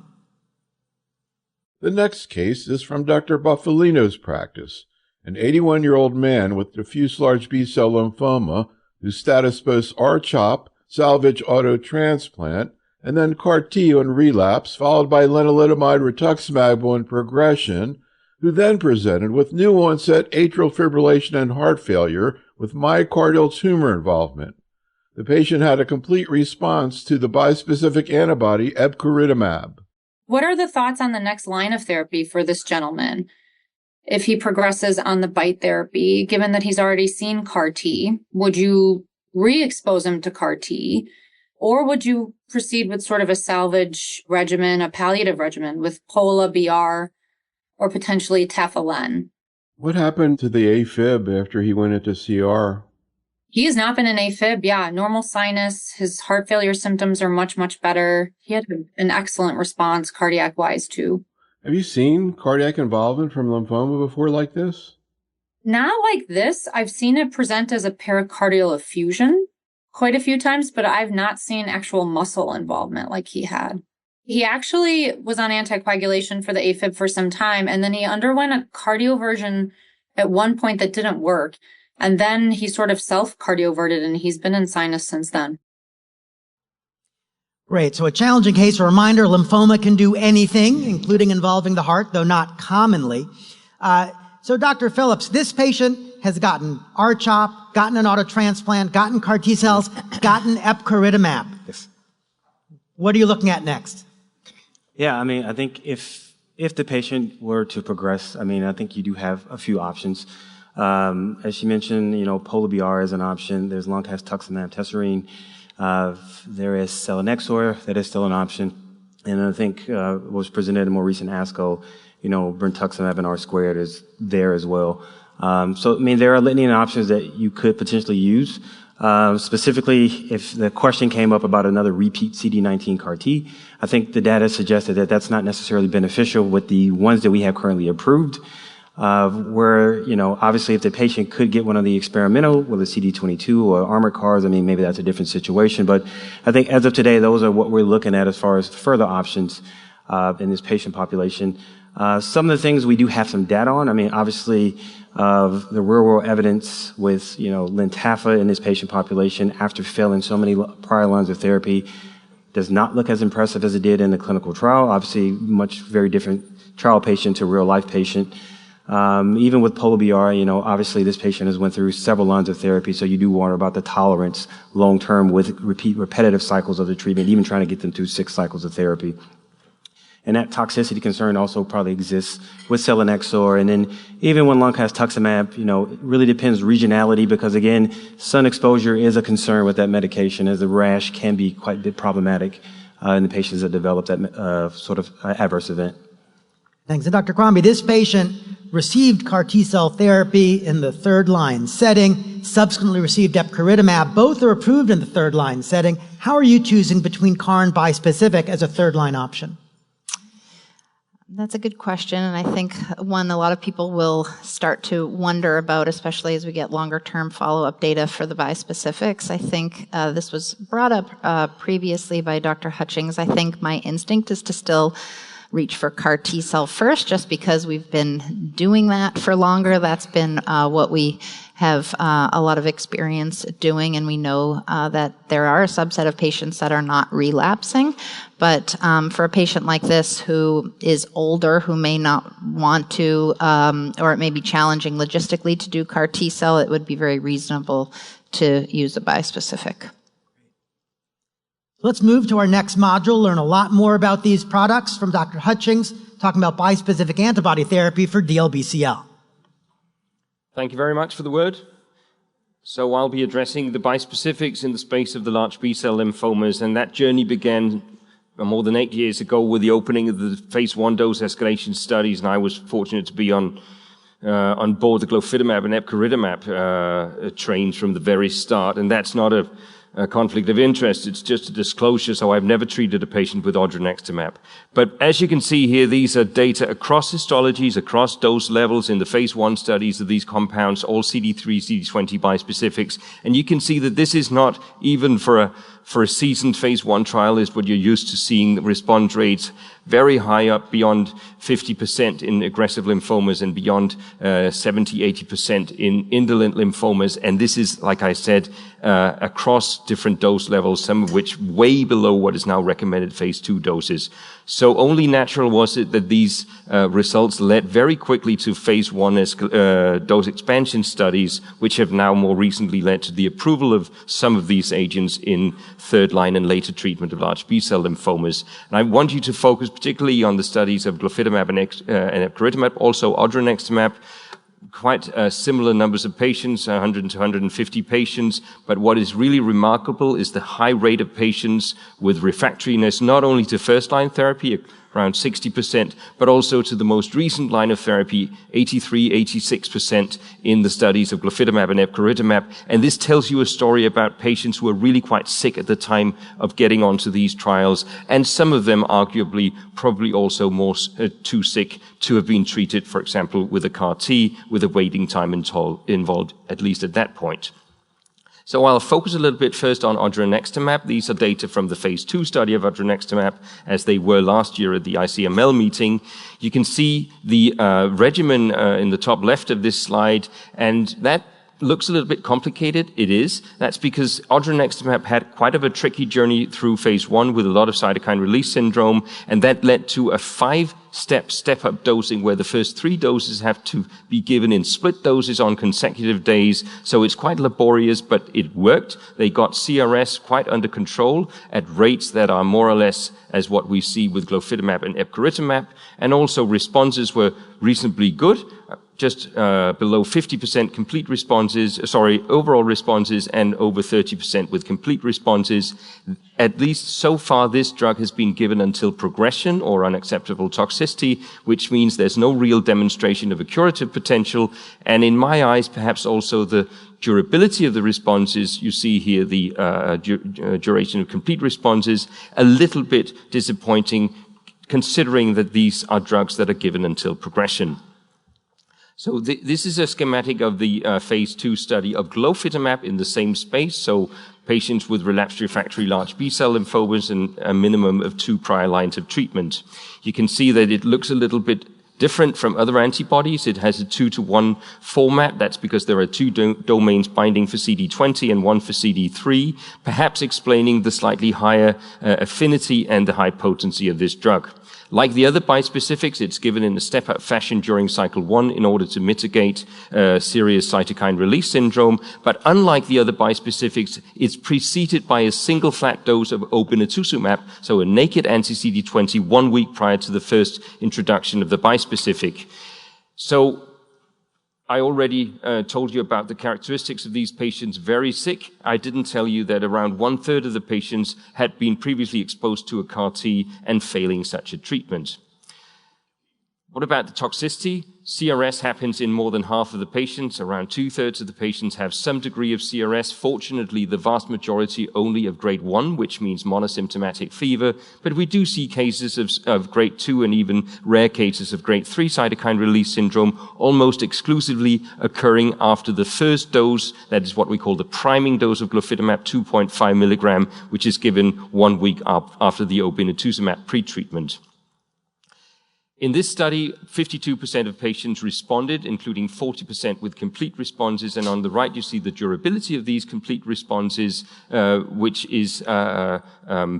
The next case is from Dr. Buffalino's practice, an 81-year-old man with diffuse large B-cell lymphoma whose status boasts R-CHOP, salvage auto-transplant, and then CAR-T on relapse, followed by lenalidomide rituximab on progression, who then presented with new-onset atrial fibrillation and heart failure with myocardial tumor involvement. The patient had a complete response to the bispecific antibody epcoritamab. What are the thoughts on the next line of therapy for this gentleman? If he progresses on the BiTE therapy, given that he's already seen CAR T, would you re-expose him to CAR T? Or would you proceed with sort of a salvage regimen, a palliative regimen with Pola, BR, or potentially Tafelen? What happened to the AFib after he went into CR? He has not been in AFib. Yeah, normal sinus. His heart failure symptoms are much, much better. He had an excellent response cardiac-wise too. Have you seen cardiac involvement from lymphoma before like this? Not like this. I've seen it present as a pericardial effusion quite a few times, but I've not seen actual muscle involvement like he had. He actually was on anticoagulation for the AFib for some time, and then he underwent a cardioversion at one point that didn't work. And then he sort of self-cardioverted, and he's been in sinus since then. Great. So a challenging case. A reminder, lymphoma can do anything, including involving the heart, though not commonly. So Dr. Phillips, this patient has gotten R-CHOP, gotten an autotransplant, gotten CAR T cells, gotten epcoritamab. Yes. What are you looking at next? Yeah, I mean, I think if the patient were to progress, I mean, I think you do have a few options. As she mentioned, Pola BR is an option. There's loncastuximab tesirine. There is selinexor, that is still an option. And I think was presented in a more recent ASCO, brentuximab and R-squared is there as well. So, I mean, there are a litany of options that you could potentially use. Specifically, if the question came up about another repeat CD19 CAR T, I think the data suggested that that's not necessarily beneficial with the ones that we have currently approved, where, obviously if the patient could get one of the experimental with a CD22 or armored CARs, I mean, maybe that's a different situation. But I think as of today, those are what we're looking at as far as further options in this patient population. Some of the things we do have some data on, I mean, obviously, the real-world evidence with, Lyntafa in this patient population after failing so many prior lines of therapy does not look as impressive as it did in the clinical trial. Obviously, very different trial patient to real-life patient. Even with Pola BR, obviously this patient has went through several lines of therapy, so you do wonder about the tolerance long-term with repetitive cycles of the treatment, even trying to get them through 6 cycles of therapy. And that toxicity concern also probably exists with selinexor. And then even when loncastuximab, it really depends regionality because, again, sun exposure is a concern with that medication as the rash can be quite a bit problematic in the patients that develop that sort of adverse event. Thanks. And Dr. Crombie, this patient received CAR T-cell therapy in the third-line setting, subsequently received epcoritamab. Both are approved in the third-line setting. How are you choosing between CAR and bispecific as a third-line option? That's a good question, and I think one a lot of people will start to wonder about, especially as we get longer-term follow-up data for the bispecifics. I think this was brought up previously by Dr. Hutchings. I think my instinct is to still reach for CAR T-cell first, just because we've been doing that for longer. That's been what we have a lot of experience doing, and we know that there are a subset of patients that are not relapsing. But for a patient like this who is older, who may not want to, or it may be challenging logistically to do CAR T-cell, it would be very reasonable to use a bispecific. Let's move to our next module, learn a lot more about these products from Dr. Hutchings, talking about bispecific antibody therapy for DLBCL. Thank you very much for the word. So I'll be addressing the bispecifics in the space of the large B-cell lymphomas, and that journey began more than 8 years ago with the opening of the phase 1 dose escalation studies, and I was fortunate to be on board the glofitamab and epcoritamab trains from the very start, and that's not a conflict of interest. It's just a disclosure, so I've never treated a patient with odronextamab. But as you can see here, these are data across histologies, across dose levels in the phase 1 studies of these compounds, all CD3, CD20 bispecifics. And you can see that this is not even for a seasoned phase 1 trial is what you're used to seeing, the response rates very high up beyond 50% in aggressive lymphomas and beyond 70-80% in indolent lymphomas. And this is, like I said, across different dose levels, some of which way below what is now recommended phase 2 doses. So only natural was it that these results led very quickly to phase 1 dose expansion studies, which have now more recently led to the approval of some of these agents in third-line and later treatment of large B-cell lymphomas. And I want you to focus particularly on the studies of glofitamab and epcoritamab, also odronextamab, quite similar numbers of patients, 100 to 150 patients. But what is really remarkable is the high rate of patients with refractoriness, not only to first-line therapy, around 60%, but also to the most recent line of therapy, 83, 86% in the studies of glofitamab and epcoritamab. And this tells you a story about patients who are really quite sick at the time of getting onto these trials, and some of them arguably probably also more too sick to have been treated, for example, with a CAR T, with a waiting time involved, at least at that point. So I'll focus a little bit first on odronextamab. These are data from the phase 2 study of odronextamab, as they were last year at the ICML meeting. You can see the regimen in the top left of this slide, and that looks a little bit complicated. It is. That's because odronextamab had quite of a tricky journey through phase 1 with a lot of cytokine release syndrome, and that led to a 5-step-up dosing where the first 3 doses have to be given in split doses on consecutive days. So it's quite laborious, but it worked. They got CRS quite under control at rates that are more or less as what we see with glofitamab and epcoritamab, and also responses were reasonably good. Just below 50% complete responses, overall responses, and over 30% with complete responses. At least so far, this drug has been given until progression or unacceptable toxicity, which means there's no real demonstration of a curative potential. And in my eyes, perhaps also the durability of the responses, you see here the duration of complete responses, a little bit disappointing, considering that these are drugs that are given until progression. So this is a schematic of the phase 2 study of glofitamab in the same space. So patients with relapsed refractory large B-cell lymphomas and a minimum of 2 prior lines of treatment. You can see that it looks a little bit different from other antibodies. It has a 2-to-1 format. That's because there are 2 domains binding for CD20 and 1 for CD3, perhaps explaining the slightly higher affinity and the high potency of this drug. Like the other bispecifics, it's given in a step-up fashion during cycle 1 in order to mitigate serious cytokine release syndrome. But unlike the other bispecifics, it's preceded by a single flat dose of obinutuzumab, so a naked anti-CD20 1 week prior to the first introduction of the bispecific. So I already told you about the characteristics of these patients, very sick. I didn't tell you that around 1/3 of the patients had been previously exposed to a CAR T and failing such a treatment. What about the toxicity? CRS happens in more than half of the patients. Around 2/3 of the patients have some degree of CRS. Fortunately, the vast majority only of grade 1, which means monosymptomatic fever. But we do see cases of grade 2 and even rare cases of grade 3 cytokine release syndrome, almost exclusively occurring after the first dose. That is what we call the priming dose of glofitamab, 2.5 milligram, which is given 1 week after the obinutuzumab pretreatment. In this study, 52% of patients responded, including 40% with complete responses. And on the right, you see the durability of these complete responses, which is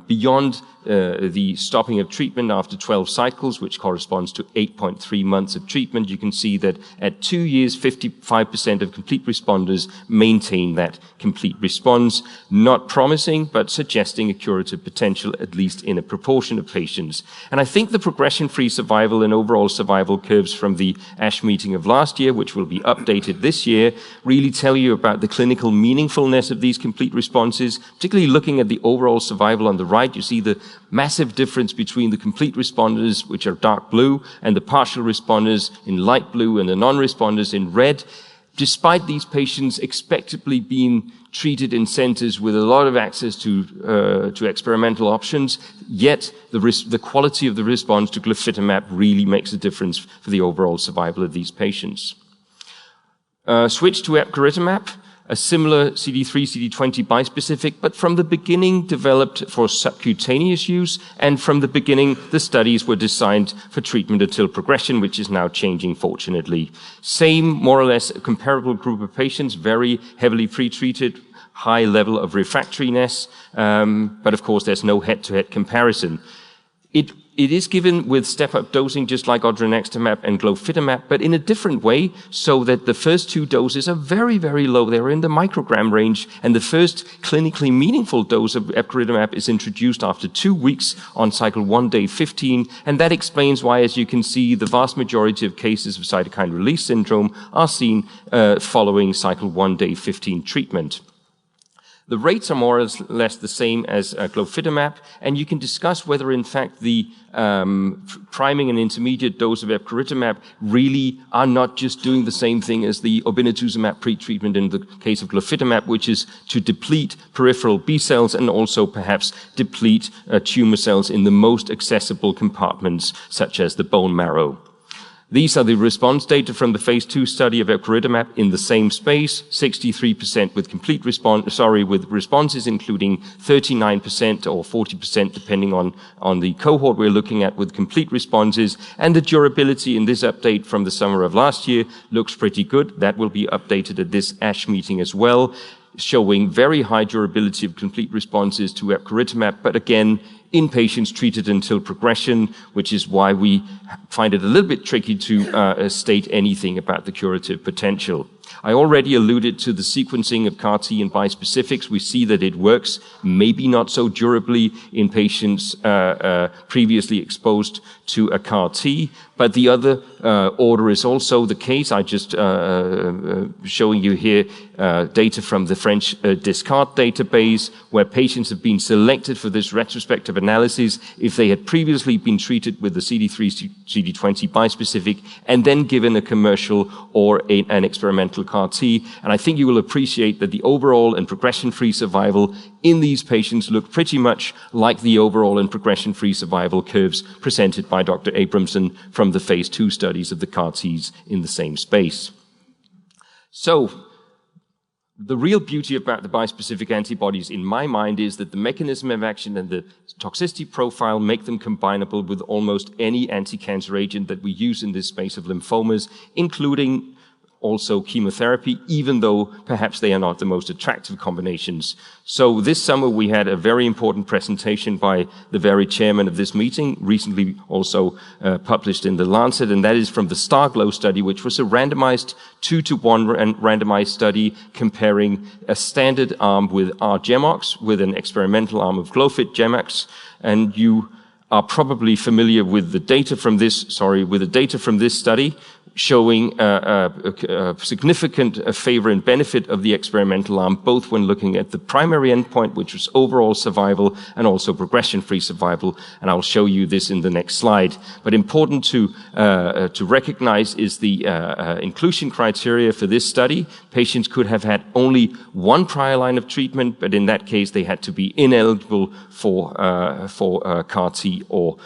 beyond the stopping of treatment after 12 cycles, which corresponds to 8.3 months of treatment. You can see that at 2 years, 55% of complete responders maintain that complete response. Not promising, but suggesting a curative potential, at least in a proportion of patients. And I think the progression-free survival and overall survival curves from the ASH meeting of last year, which will be updated this year, really tell you about the clinical meaningfulness of these complete responses, particularly looking at the overall survival on the right. You see the massive difference between the complete responders, which are dark blue, and the partial responders in light blue and the non-responders in red. Despite these patients expectedly being treated in centers with a lot of access to experimental options, yet the quality of the response to glofitamab really makes a difference for the overall survival of these patients. Switch to epcoritamab, a similar CD3, CD20 bispecific, but from the beginning developed for subcutaneous use, and from the beginning the studies were designed for treatment until progression, which is now changing, fortunately. Same, more or less, comparable group of patients, very heavily pretreated, high level of refractoriness, but of course there's no head-to-head comparison. It It is given with step-up dosing, just like odronextamab and glofitamab, but in a different way, so that the first two doses are very, very low. They're in the microgram range, and the first clinically meaningful dose of epcoritamab is introduced after 2 weeks on cycle 1, day 15, and that explains why, as you can see, the vast majority of cases of cytokine release syndrome are seen following cycle 1, day 15 treatment. The rates are more or less the same as glofitamab, and you can discuss whether, in fact, the priming and intermediate dose of epcoritamab really are not just doing the same thing as the obinutuzumab pretreatment in the case of glofitamab, which is to deplete peripheral B cells and also perhaps deplete tumor cells in the most accessible compartments, such as the bone marrow. These are the response data from the phase 2 study of epcoritamab in the same space, 63% with complete response, with responses including 39% or 40% depending on the cohort we're looking at with complete responses. And the durability in this update from the summer of last year looks pretty good. That will be updated at this ASH meeting as well, showing very high durability of complete responses to epcoritamab, but again, in patients treated until progression, which is why we find it a little bit tricky to state anything about the curative potential. I already alluded to the sequencing of CAR-T and bispecifics. We see that it works, maybe not so durably in patients previously exposed to a CAR-T, but the other order is also the case. I just showing you here data from the French Discard database, where patients have been selected for this retrospective analysis if they had previously been treated with the CD3, CD20 bispecific and then given a commercial or an experimental CAR-T. And I think you will appreciate that the overall and progression-free survival in these patients look pretty much like the overall and progression-free survival curves presented by Dr. Abramson from the phase 2 studies of the CAR-Ts in the same space. So, the real beauty about the bispecific antibodies, in my mind, is that the mechanism of action and the toxicity profile make them combinable with almost any anti-cancer agent that we use in this space of lymphomas, including also chemotherapy, even though perhaps they are not the most attractive combinations. So this summer we had a very important presentation by the very chairman of this meeting, recently also published in The Lancet, and that is from the STARGLOW study, which was a randomized 2-to-1 randomized study comparing a standard arm with R-GemOx with an experimental arm of Glofit-GemOx, and you are probably familiar with the data from this study, showing a significant favor and benefit of the experimental arm, both when looking at the primary endpoint, which was overall survival, and also progression-free survival. And I'll show you this in the next slide. But important to recognize is the inclusion criteria for this study. Patients could have had only one prior line of treatment, but in that case, they had to be ineligible for CAR-T or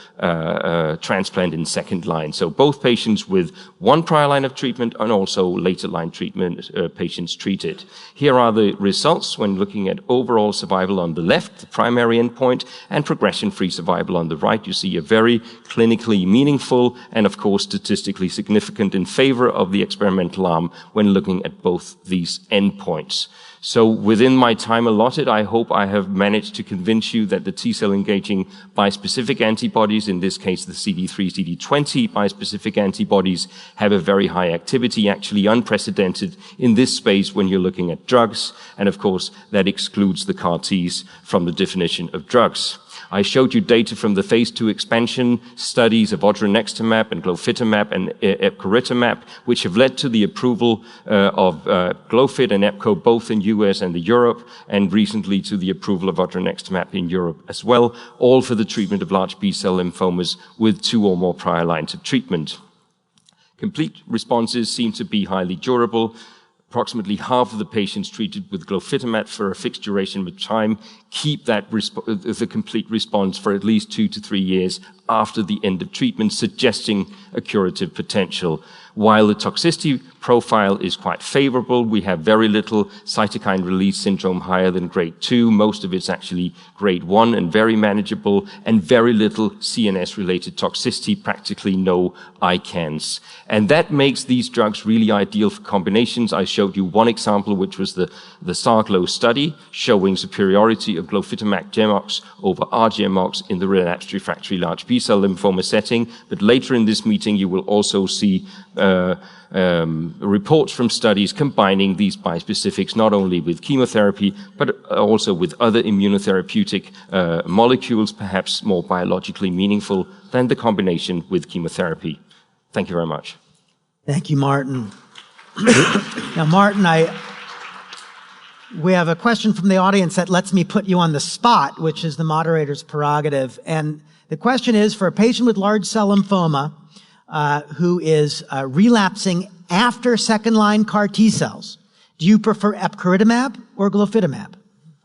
transplant in second line. So both patients with one prior line of treatment and also later line treatment patients treated. Here are the results when looking at overall survival on the left, the primary endpoint, and progression-free survival on the right. You see a very clinically meaningful and, of course, statistically significant in favor of the experimental arm when looking at both these endpoints. So within my time allotted, I hope I have managed to convince you that the T-cell engaging bispecific antibodies, in this case the CD3, CD20 bispecific antibodies, have a very high activity, actually unprecedented in this space when you're looking at drugs. And of course, that excludes the CAR-Ts from the definition of drugs. I showed you data from the phase 2 expansion studies of odronextamab and glofitamab and epcoritamab, which have led to the approval of Glofit and Epco both in US and Europe, and recently to the approval of odronextamab in Europe as well, all for the treatment of large B-cell lymphomas with 2 or more prior lines of treatment. Complete responses seem to be highly durable. Approximately half of the patients treated with glofitamab for a fixed duration of time keep that the complete response for at least 2 to 3 years after the end of treatment, suggesting a curative potential. While the toxicity profile is quite favorable, we have very little cytokine release syndrome higher than grade 2. Most of it's actually grade 1 and very manageable, and very little CNS-related toxicity, practically no ICANS. And that makes these drugs really ideal for combinations. I showed you one example, which was the STARGLOW study, showing superiority of glofitamab GemOx over R-GemOx in the relapsed refractory large B-cell lymphoma setting. But later in this meeting, you will also see reports from studies combining these bispecifics, not only with chemotherapy, but also with other immunotherapeutic molecules, perhaps more biologically meaningful than the combination with chemotherapy. Thank you very much. Thank you, Martin. Now, Martin, we have a question from the audience that lets me put you on the spot, which is the moderator's prerogative. And the question is, for a patient with large cell lymphoma who is relapsing after second-line CAR T cells, do you prefer epcoritamab or glofitamab?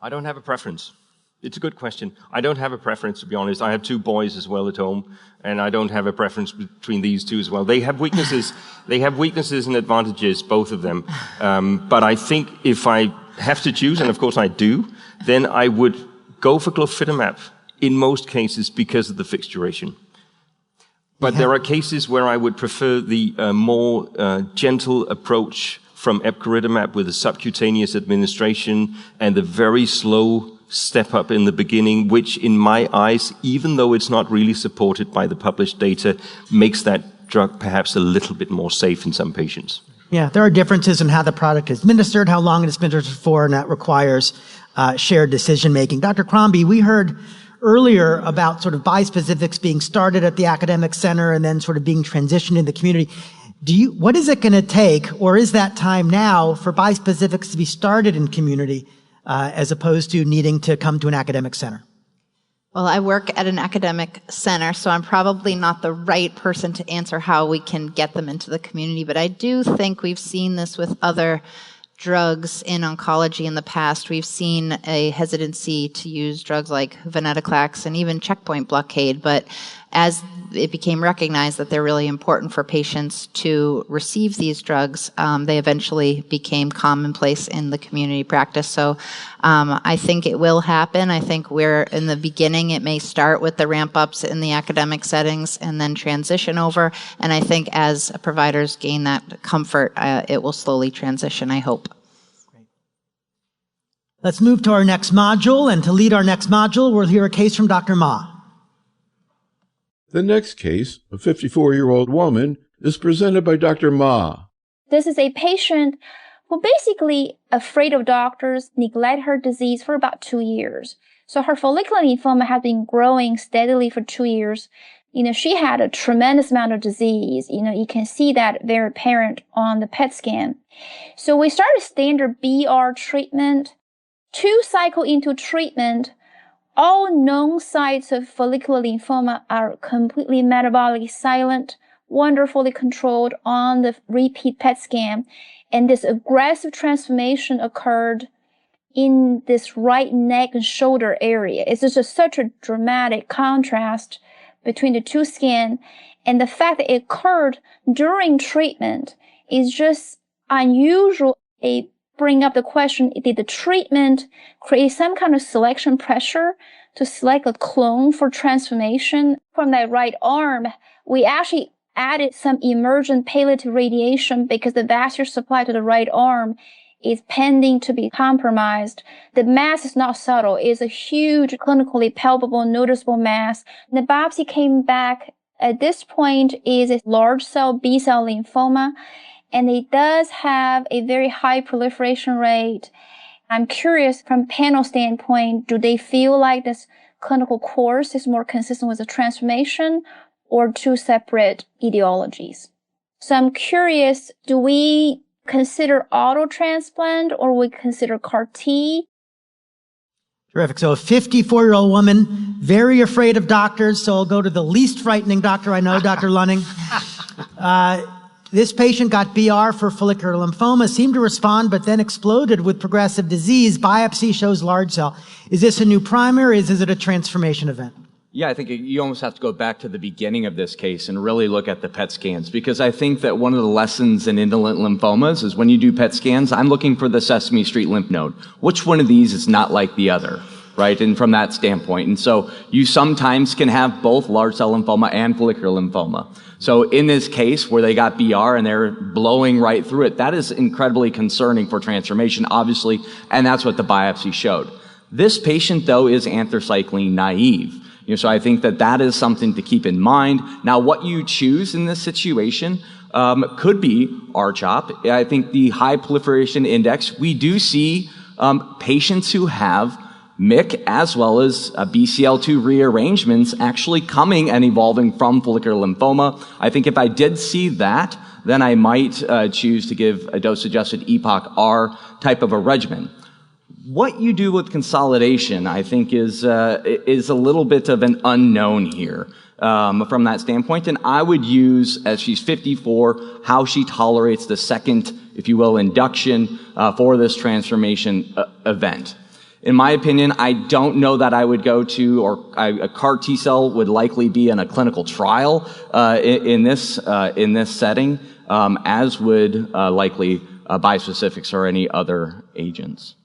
I don't have a preference. It's a good question. I don't have a preference, to be honest. I have 2 boys as well at home, and I don't have a preference between these two as well. They have weaknesses. They have weaknesses and advantages, both of them. But I think if I have to choose, and of course I do, then I would go for glofitamab in most cases because of the fixed duration. But there are cases where I would prefer the more gentle approach from epcoritamab with a subcutaneous administration and the very slow step up in the beginning, which in my eyes, even though it's not really supported by the published data, makes that drug perhaps a little bit more safe in some patients. Yeah, there are differences in how the product is administered, how long it is administered for, and that requires shared decision-making. Dr. Crombie, we heard earlier about sort of bispecifics being started at the academic center and then sort of being transitioned in the community. What is it going to take, or is that time now, for bispecifics to be started in community as opposed to needing to come to an academic center? Well, I work at an academic center, so I'm probably not the right person to answer how we can get them into the community, but I do think we've seen this with other drugs in oncology in the past. We've seen a hesitancy to use drugs like venetoclax and even checkpoint blockade, but as it became recognized that they're really important for patients to receive these drugs, they eventually became commonplace in the community practice. So I think it will happen. I think we're in the beginning. It may start with the ramp-ups in the academic settings and then transition over. And I think as providers gain that comfort, it will slowly transition, I hope. Let's move to our next module. And to lead our next module, we'll hear a case from Dr. Ma. The next case, a 54-year-old woman, is presented by Dr. Ma. This is a patient who basically afraid of doctors, neglect her disease for about 2 years. So her follicular lymphoma has been growing steadily for 2 years. She had a tremendous amount of disease. You can see that very apparent on the PET scan. So we started standard BR treatment. 2 cycles into treatment, all known sites of follicular lymphoma are completely metabolically silent, wonderfully controlled on the repeat PET scan. And this aggressive transformation occurred in this right neck and shoulder area. It's just such a dramatic contrast between the 2 scans. And the fact that it occurred during treatment is just unusual. It bring up the question, did the treatment create some kind of selection pressure to select a clone for transformation? From that right arm, we actually added some emergent palliative radiation because the vascular supply to the right arm is pending to be compromised. The mass is not subtle. It's a huge, clinically palpable, noticeable mass. The biopsy came back at this point is a large cell B-cell lymphoma, and it does have a very high proliferation rate. I'm curious from panel standpoint, do they feel like this clinical course is more consistent with the transformation or 2 separate etiologies? So I'm curious, do we consider auto transplant or we consider CAR T? Terrific. So a 54-year-old woman, very afraid of doctors. So I'll go to the least frightening doctor I know, Dr. Lunning. This patient got BR for follicular lymphoma, seemed to respond, but then exploded with progressive disease. Biopsy shows large cell. Is this a new primary, or is it a transformation event? Yeah, I think you almost have to go back to the beginning of this case and really look at the PET scans, because I think that one of the lessons in indolent lymphomas is when you do PET scans, I'm looking for the Sesame Street lymph node. Which one of these is not like the other, right? And from that standpoint. And so you sometimes can have both large cell lymphoma and follicular lymphoma. So in this case where they got BR and they're blowing right through it, that is incredibly concerning for transformation, obviously, and that's what the biopsy showed. This patient, though, is anthracycline naive. So I think that that is something to keep in mind. Now, what you choose in this situation could be R-CHOP. I think the high proliferation index, we do see patients who have MYC as well as BCL2 rearrangements actually coming and evolving from follicular lymphoma. I think if I did see that, then I might choose to give a dose-adjusted EPOCH-R type of a regimen. What you do with consolidation, I think, is a little bit of an unknown here from that standpoint. And I would use, as she's 54, how she tolerates the second, if you will, induction for this transformation event. In my opinion, I don't know that I would go to, or a CAR T-cell would likely be in a clinical trial in this setting, as would likely bispecifics or any other agents.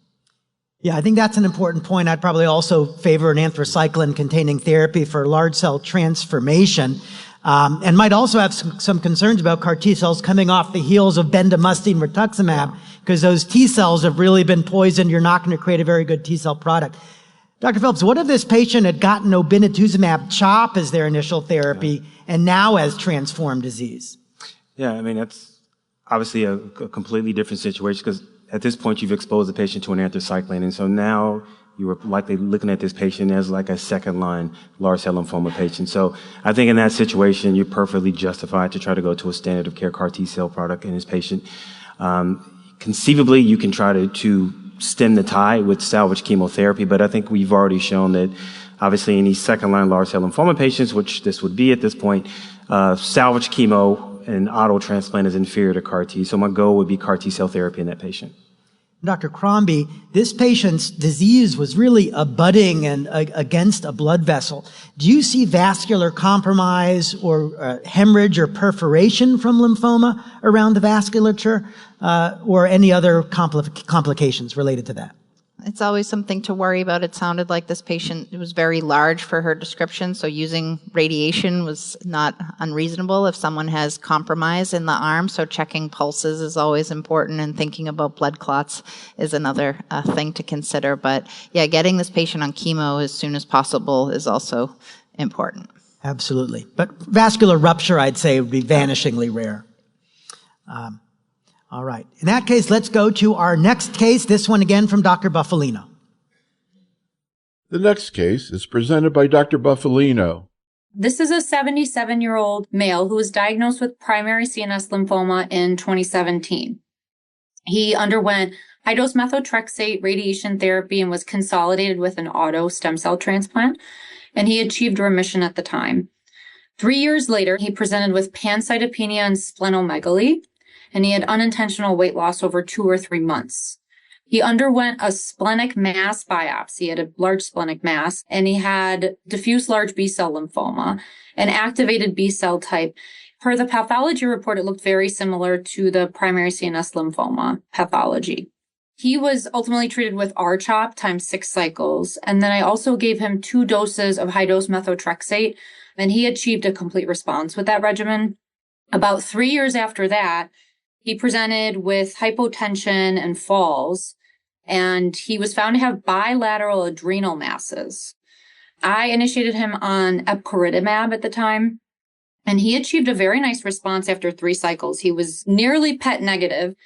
Yeah, I think that's an important point. I'd probably also favor an anthracycline-containing therapy for large cell transformation, and might also have some concerns about CAR T-cells coming off the heels of bendamustine rituximab, because those T-cells have really been poisoned. You're not going to create a very good T-cell product. Dr. Phillips, what if this patient had gotten obinutuzumab CHOP as their initial therapy and now has transformed disease? Yeah, I mean, that's obviously a completely different situation, because at this point, you've exposed the patient to an anthracycline, and so now you are likely looking at this patient as like a second-line large cell lymphoma patient. So I think in that situation, you're perfectly justified to try to go to a standard of care CAR T-cell product in this patient. Conceivably, you can try to stem the tide with salvage chemotherapy, but I think we've already shown that obviously in these second-line large cell lymphoma patients, which this would be at this point, salvage chemo and auto transplant is inferior to CAR T. So my goal would be CAR T-cell therapy in that patient. Dr. Crombie, this patient's disease was really abutting and against a blood vessel. Do you see vascular compromise or hemorrhage or perforation from lymphoma around the vasculature, or any other complications related to that? It's always something to worry about. It sounded like this patient was very large for her description, so using radiation was not unreasonable if someone has compromise in the arm. So checking pulses is always important, and thinking about blood clots is another thing to consider. But yeah, getting this patient on chemo as soon as possible is also important. Absolutely. But vascular rupture, I'd say, would be vanishingly rare. All right. In that case, let's go to our next case, this one again from Dr. Buffalino. The next case is presented by Dr. Buffalino. This is a 77-year-old male who was diagnosed with primary CNS lymphoma in 2017. He underwent high-dose methotrexate radiation therapy and was consolidated with an auto stem cell transplant, and he achieved remission at the time. 3 years later, he presented with pancytopenia and splenomegaly, and he had unintentional weight loss over 2 or 3 months. He underwent a splenic mass biopsy. He had a large splenic mass, and he had diffuse large B-cell lymphoma, an activated B-cell type. Per the pathology report, it looked very similar to the primary CNS lymphoma pathology. He was ultimately treated with R-CHOP times 6 cycles, and then I also gave him 2 doses of high-dose methotrexate, and he achieved a complete response with that regimen. About 3 years after that, he presented with hypotension and falls, and he was found to have bilateral adrenal masses. I initiated him on epcoritamab at the time, and he achieved a very nice response after 3 cycles. He was nearly PET negative.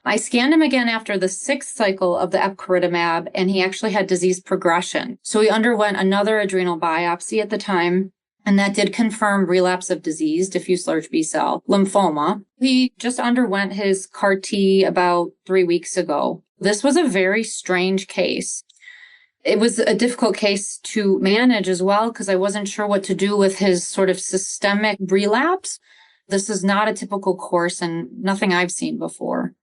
I scanned him again after the 6th cycle of the epcoritamab, and he actually had disease progression. So he underwent another adrenal biopsy at the time, and that did confirm relapse of disease, diffuse large B-cell lymphoma. He just underwent his CAR T about 3 weeks ago. This was a very strange case. It was a difficult case to manage as well, because I wasn't sure what to do with his sort of systemic relapse. This is not a typical course and nothing I've seen before.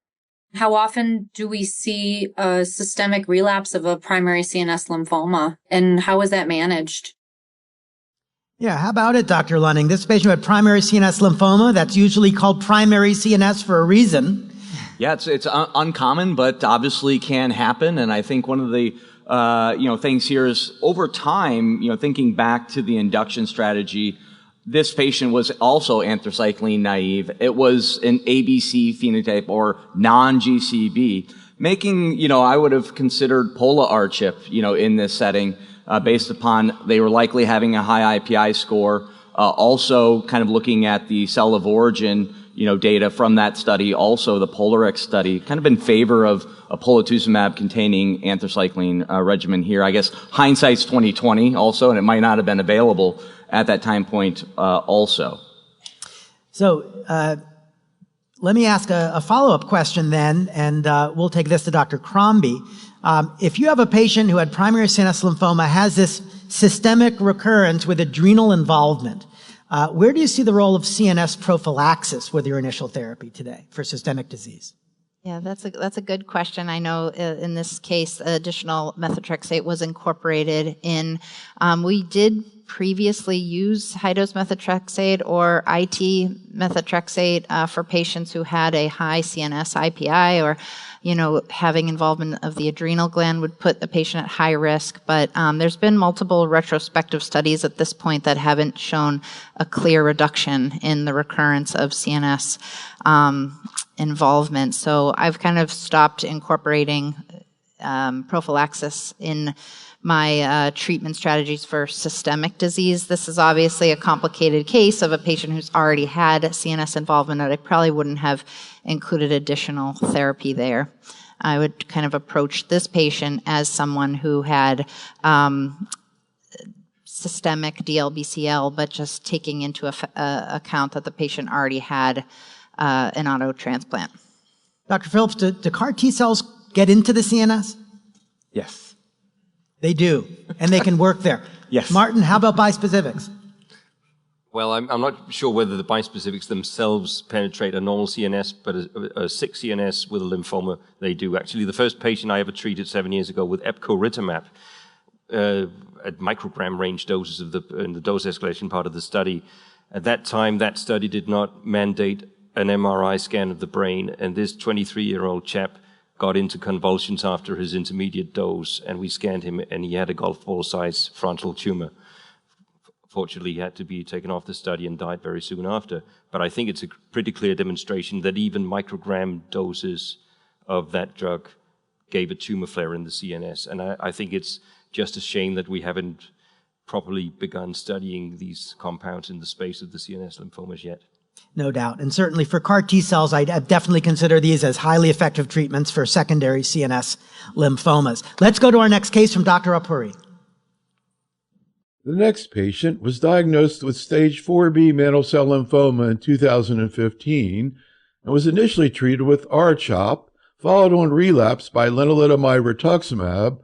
How often do we see a systemic relapse of a primary CNS lymphoma, and how is that managed? Yeah, how about it, Dr. Lunning? This patient had primary CNS lymphoma. That's usually called primary CNS for a reason. Yeah, it's uncommon, but obviously can happen. And I think one of the things here is over time, thinking back to the induction strategy, this patient was also anthracycline naive. It was an ABC phenotype or non-GCB, making, I would have considered Pola-R-CHP, in this setting. based upon they were likely having a high IPI score. Also kind of looking at the cell of origin, data from that study, also the Polarex study, kind of in favor of a polatuzumab containing anthracycline regimen here. I guess hindsight's 2020 also, and it might not have been available at that time point also. So let me ask a follow-up question then, and we'll take this to Dr. Crombie. If you have a patient who had primary CNS lymphoma, has this systemic recurrence with adrenal involvement, where do you see the role of CNS prophylaxis with your initial therapy today for systemic disease? Yeah, that's a good question. I know in this case, additional methotrexate was incorporated in. We did previously use high-dose methotrexate or IT methotrexate for patients who had a high CNS IPI or, having involvement of the adrenal gland would put the patient at high risk. But there's been multiple retrospective studies at this point that haven't shown a clear reduction in the recurrence of CNS involvement. So I've kind of stopped incorporating prophylaxis in my treatment strategies for systemic disease. This is obviously a complicated case of a patient who's already had CNS involvement, and I probably wouldn't have included additional therapy there. I would kind of approach this patient as someone who had systemic DLBCL, but just taking into account that the patient already had an auto transplant. Dr. Phillips, do CAR T cells get into the CNS? Yes. They do, and they can work there. Yes. Martin, how about bispecifics? Well, I'm not sure whether the bispecifics themselves penetrate a normal CNS, but a sick CNS with a lymphoma, they do. Actually, the first patient I ever treated 7 years ago with epcoritamab at microgram range doses in the dose escalation part of the study. At that time, that study did not mandate an MRI scan of the brain, and this 23-year-old chap got into convulsions after his intermediate dose, and we scanned him, and he had a golf ball-sized frontal tumor. Fortunately, he had to be taken off the study and died very soon after. But I think it's a pretty clear demonstration that even microgram doses of that drug gave a tumor flare in the CNS. And I think it's just a shame that we haven't properly begun studying these compounds in the space of the CNS lymphomas yet. No doubt. And certainly for CAR T cells, I definitely consider these as highly effective treatments for secondary CNS lymphomas. Let's go to our next case from Dr. Apuri. The next patient was diagnosed with stage 4B mantle cell lymphoma in 2015 and was initially treated with R-CHOP, followed on relapse by lenalidomide rituximab,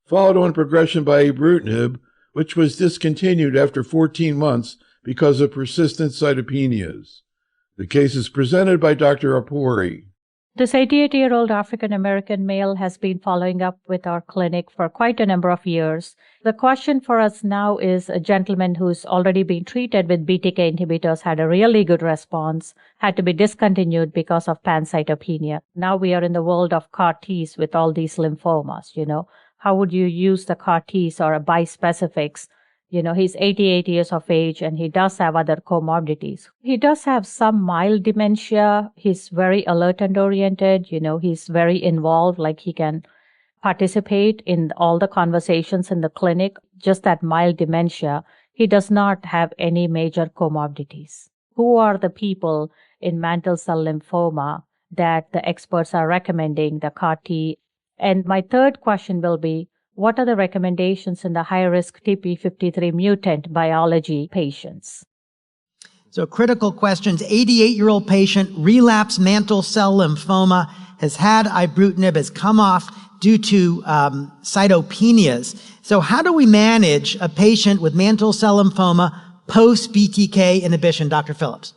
followed on progression by ibrutinib, which was discontinued after 14 months because of persistent cytopenias. The case is presented by Dr. Apuri. This 88-year-old African-American male has been following up with our clinic for quite a number of years. The question for us now is a gentleman who's already been treated with BTK inhibitors, had a really good response, had to be discontinued because of pancytopenia. Now we are in the world of CAR Ts with all these lymphomas, How would you use the CAR Ts or a bispecifics? He's 88 years of age and he does have other comorbidities. He does have some mild dementia. He's very alert and oriented. He's very involved, like he can participate in all the conversations in the clinic, just that mild dementia. He does not have any major comorbidities. Who are the people in mantle cell lymphoma that the experts are recommending the CAR T? And my third question will be, what are the recommendations in the high-risk TP53 mutant biology patients? So critical questions. 88-year-old patient, relapsed mantle cell lymphoma, has had ibrutinib, has come off due to cytopenias. So how do we manage a patient with mantle cell lymphoma post-BTK inhibition, Dr. Phillips?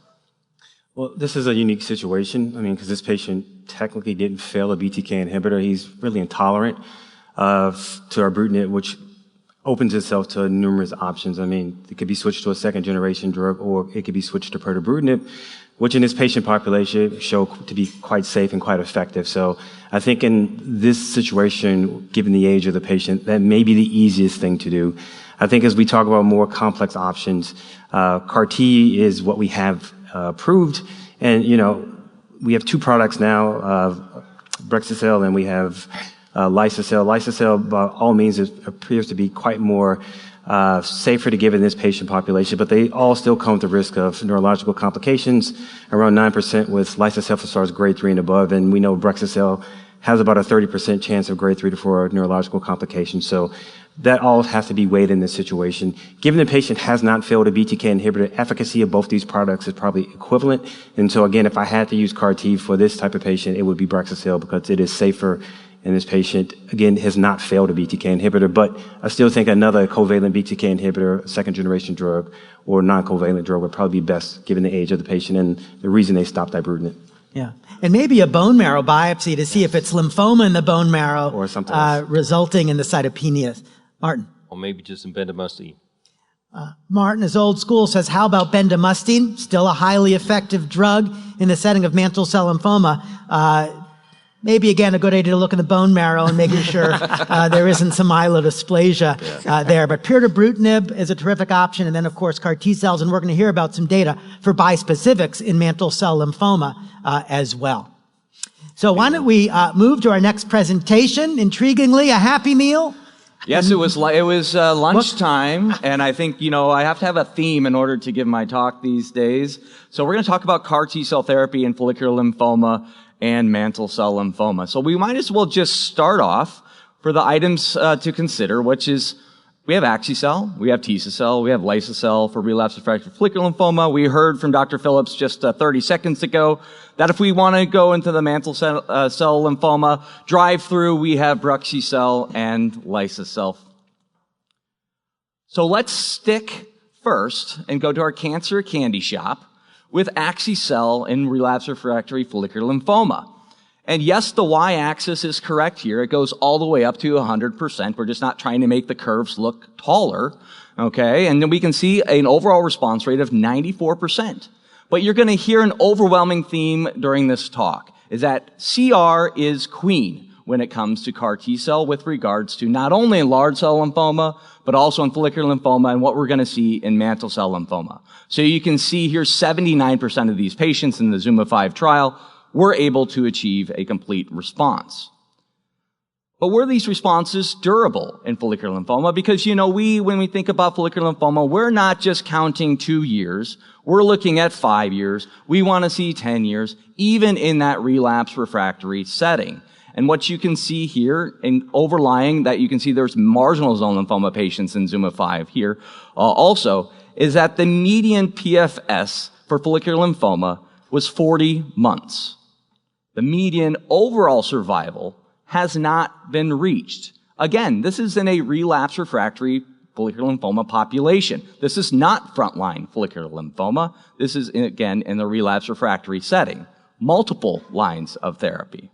Well, this is a unique situation. Because this patient technically didn't fail a BTK inhibitor. He's really intolerant to ibrutinib, which opens itself to numerous options. It could be switched to a second-generation drug, or it could be switched to pirtobrutinib, which in this patient population show to be quite safe and quite effective. So I think in this situation, given the age of the patient, that may be the easiest thing to do. I think as we talk about more complex options, CAR T is what we have approved, and we have two products now, Bispecific, and we have Lysocell. Lysocell, by all means, appears to be quite more safer to give in this patient population, but they all still come with the risk of neurological complications, around 9% with Lysocell grade 3 and above, and we know Brexocell has about a 30% chance of grade 3 to 4 neurological complications. So that all has to be weighed in this situation. Given the patient has not failed a BTK inhibitor, efficacy of both these products is probably equivalent. And so again, if I had to use CAR-T for this type of patient, it would be Brexocell because it is safer. And this patient, again, has not failed a BTK inhibitor, but I still think another covalent BTK inhibitor, second generation drug, or non-covalent drug would probably be best given the age of the patient and the reason they stopped ibrutinib. Yeah. And maybe a bone marrow biopsy to see if it's lymphoma in the bone marrow or something resulting in the cytopenias. Martin. Or maybe just some bendamustine. Martin is old school, says, how about bendamustine? Still a highly effective drug in the setting of mantle cell lymphoma. Maybe, again, a good idea to look in the bone marrow and making sure there isn't some myelodysplasia there. But pirtobrutinib is a terrific option. And then, of course, CAR T cells. And we're going to hear about some data for bispecifics in mantle cell lymphoma as well. So why don't we move to our next presentation? Intriguingly, a Happy Meal. Yes, it was lunchtime, and I think, I have to have a theme in order to give my talk these days. So we're going to talk about CAR T-cell therapy in follicular lymphoma and mantle cell lymphoma. So we might as well just start off for the items to consider, which is we have Axicell, we have Tycel, we have Lysocell for relapsed refractory follicular lymphoma. We heard from Dr. Phillips just 30 seconds ago that if we want to go into the mantle cell lymphoma drive-through, we have Brexocell and Lysocell. So let's stick first and go to our cancer candy shop with Axicell in relapsed refractory follicular lymphoma. And yes, the y-axis is correct here. It goes all the way up to 100%. We're just not trying to make the curves look taller, okay? And then we can see an overall response rate of 94%. But you're going to hear an overwhelming theme during this talk, is that CR is queen when it comes to CAR T-cell with regards to not only in large cell lymphoma, but also in follicular lymphoma and what we're going to see in mantle cell lymphoma. So you can see here 79% of these patients in the ZUMA-5 trial were able to achieve a complete response. But were these responses durable in follicular lymphoma? Because, when we think about follicular lymphoma, we're not just counting 2 years. We're looking at 5 years. We want to see 10 years, even in that relapse refractory setting. And what you can see here, in overlying that you can see there's marginal zone lymphoma patients in ZUMA-5 here also, is that the median PFS for follicular lymphoma was 40 months. The median overall survival has not been reached. Again, this is in a relapse refractory follicular lymphoma population. This is not frontline follicular lymphoma. This is, again, in the relapse refractory setting. Multiple lines of therapy.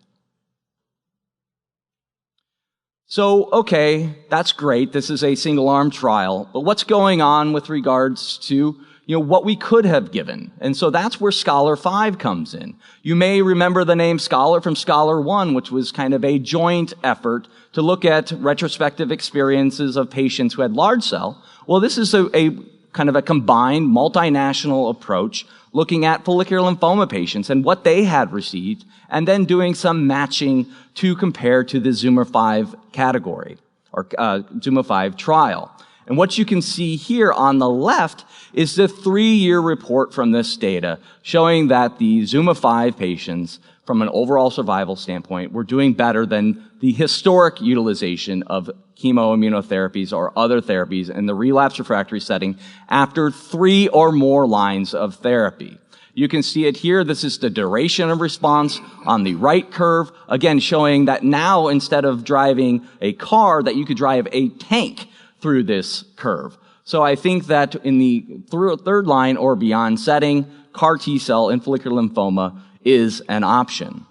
So, okay, that's great. This is a single-arm trial. But what's going on with regards to what we could have given? And so that's where Scholar 5 comes in. You may remember the name Scholar from Scholar 1, which was kind of a joint effort to look at retrospective experiences of patients who had large cell. Well, this is a kind of a combined multinational approach looking at follicular lymphoma patients and what they had received, and then doing some matching to compare to the ZUMA-5 category, or ZUMA-5 trial. And what you can see here on the left is the 3-year report from this data showing that the ZUMA-5 patients, from an overall survival standpoint, were doing better than the historic utilization of chemoimmunotherapies or other therapies in the relapse refractory setting after 3 or more lines of therapy. You can see it here. This is the duration of response on the right curve, again showing that now instead of driving a car, that you could drive a tank through this curve. So I think that in the third line or beyond setting, CAR T-cell in follicular lymphoma is an option.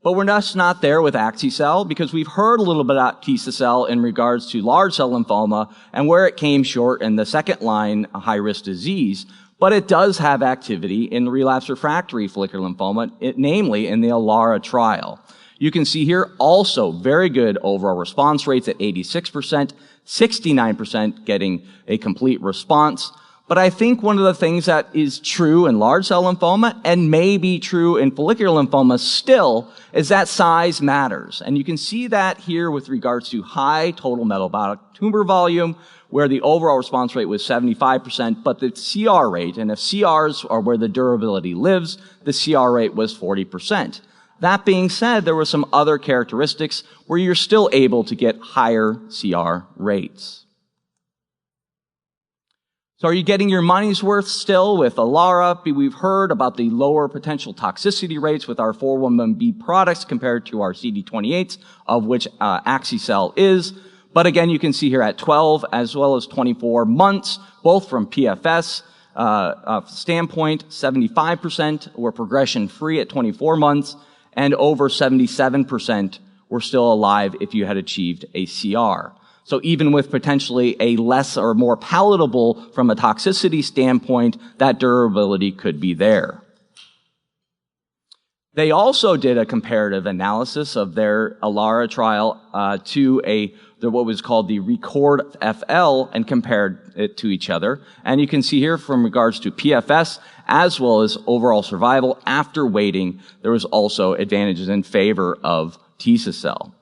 But we're just not there with Axicell, because we've heard a little bit about Tycel in regards to large cell lymphoma and where it came short in the second line high-risk disease. But it does have activity in relapse refractory follicular lymphoma, namely in the ALARA trial. You can see here also very good overall response rates at 86%, 69% getting a complete response. But I think one of the things that is true in large cell lymphoma and may be true in follicular lymphoma still is that size matters. And you can see that here with regards to high total metabolic tumor volume, where the overall response rate was 75%, but the CR rate, and if CRs are where the durability lives, the CR rate was 40%. That being said, there were some other characteristics where you're still able to get higher CR rates. So are you getting your money's worth still with Elara? We've heard about the lower potential toxicity rates with our 411B products compared to our CD28s, of which Axicel is. But again, you can see here at 12 as well as 24 months, both from PFS standpoint, 75% were progression-free at 24 months, and over 77% were still alive if you had achieved a CR. So even with potentially a less or more palatable from a toxicity standpoint, that durability could be there. They also did a comparative analysis of their Elara trial to what was called the Record FL and compared it to each other. And you can see here from regards to PFS as well as overall survival after waiting, there was also advantages in favor of Tycel.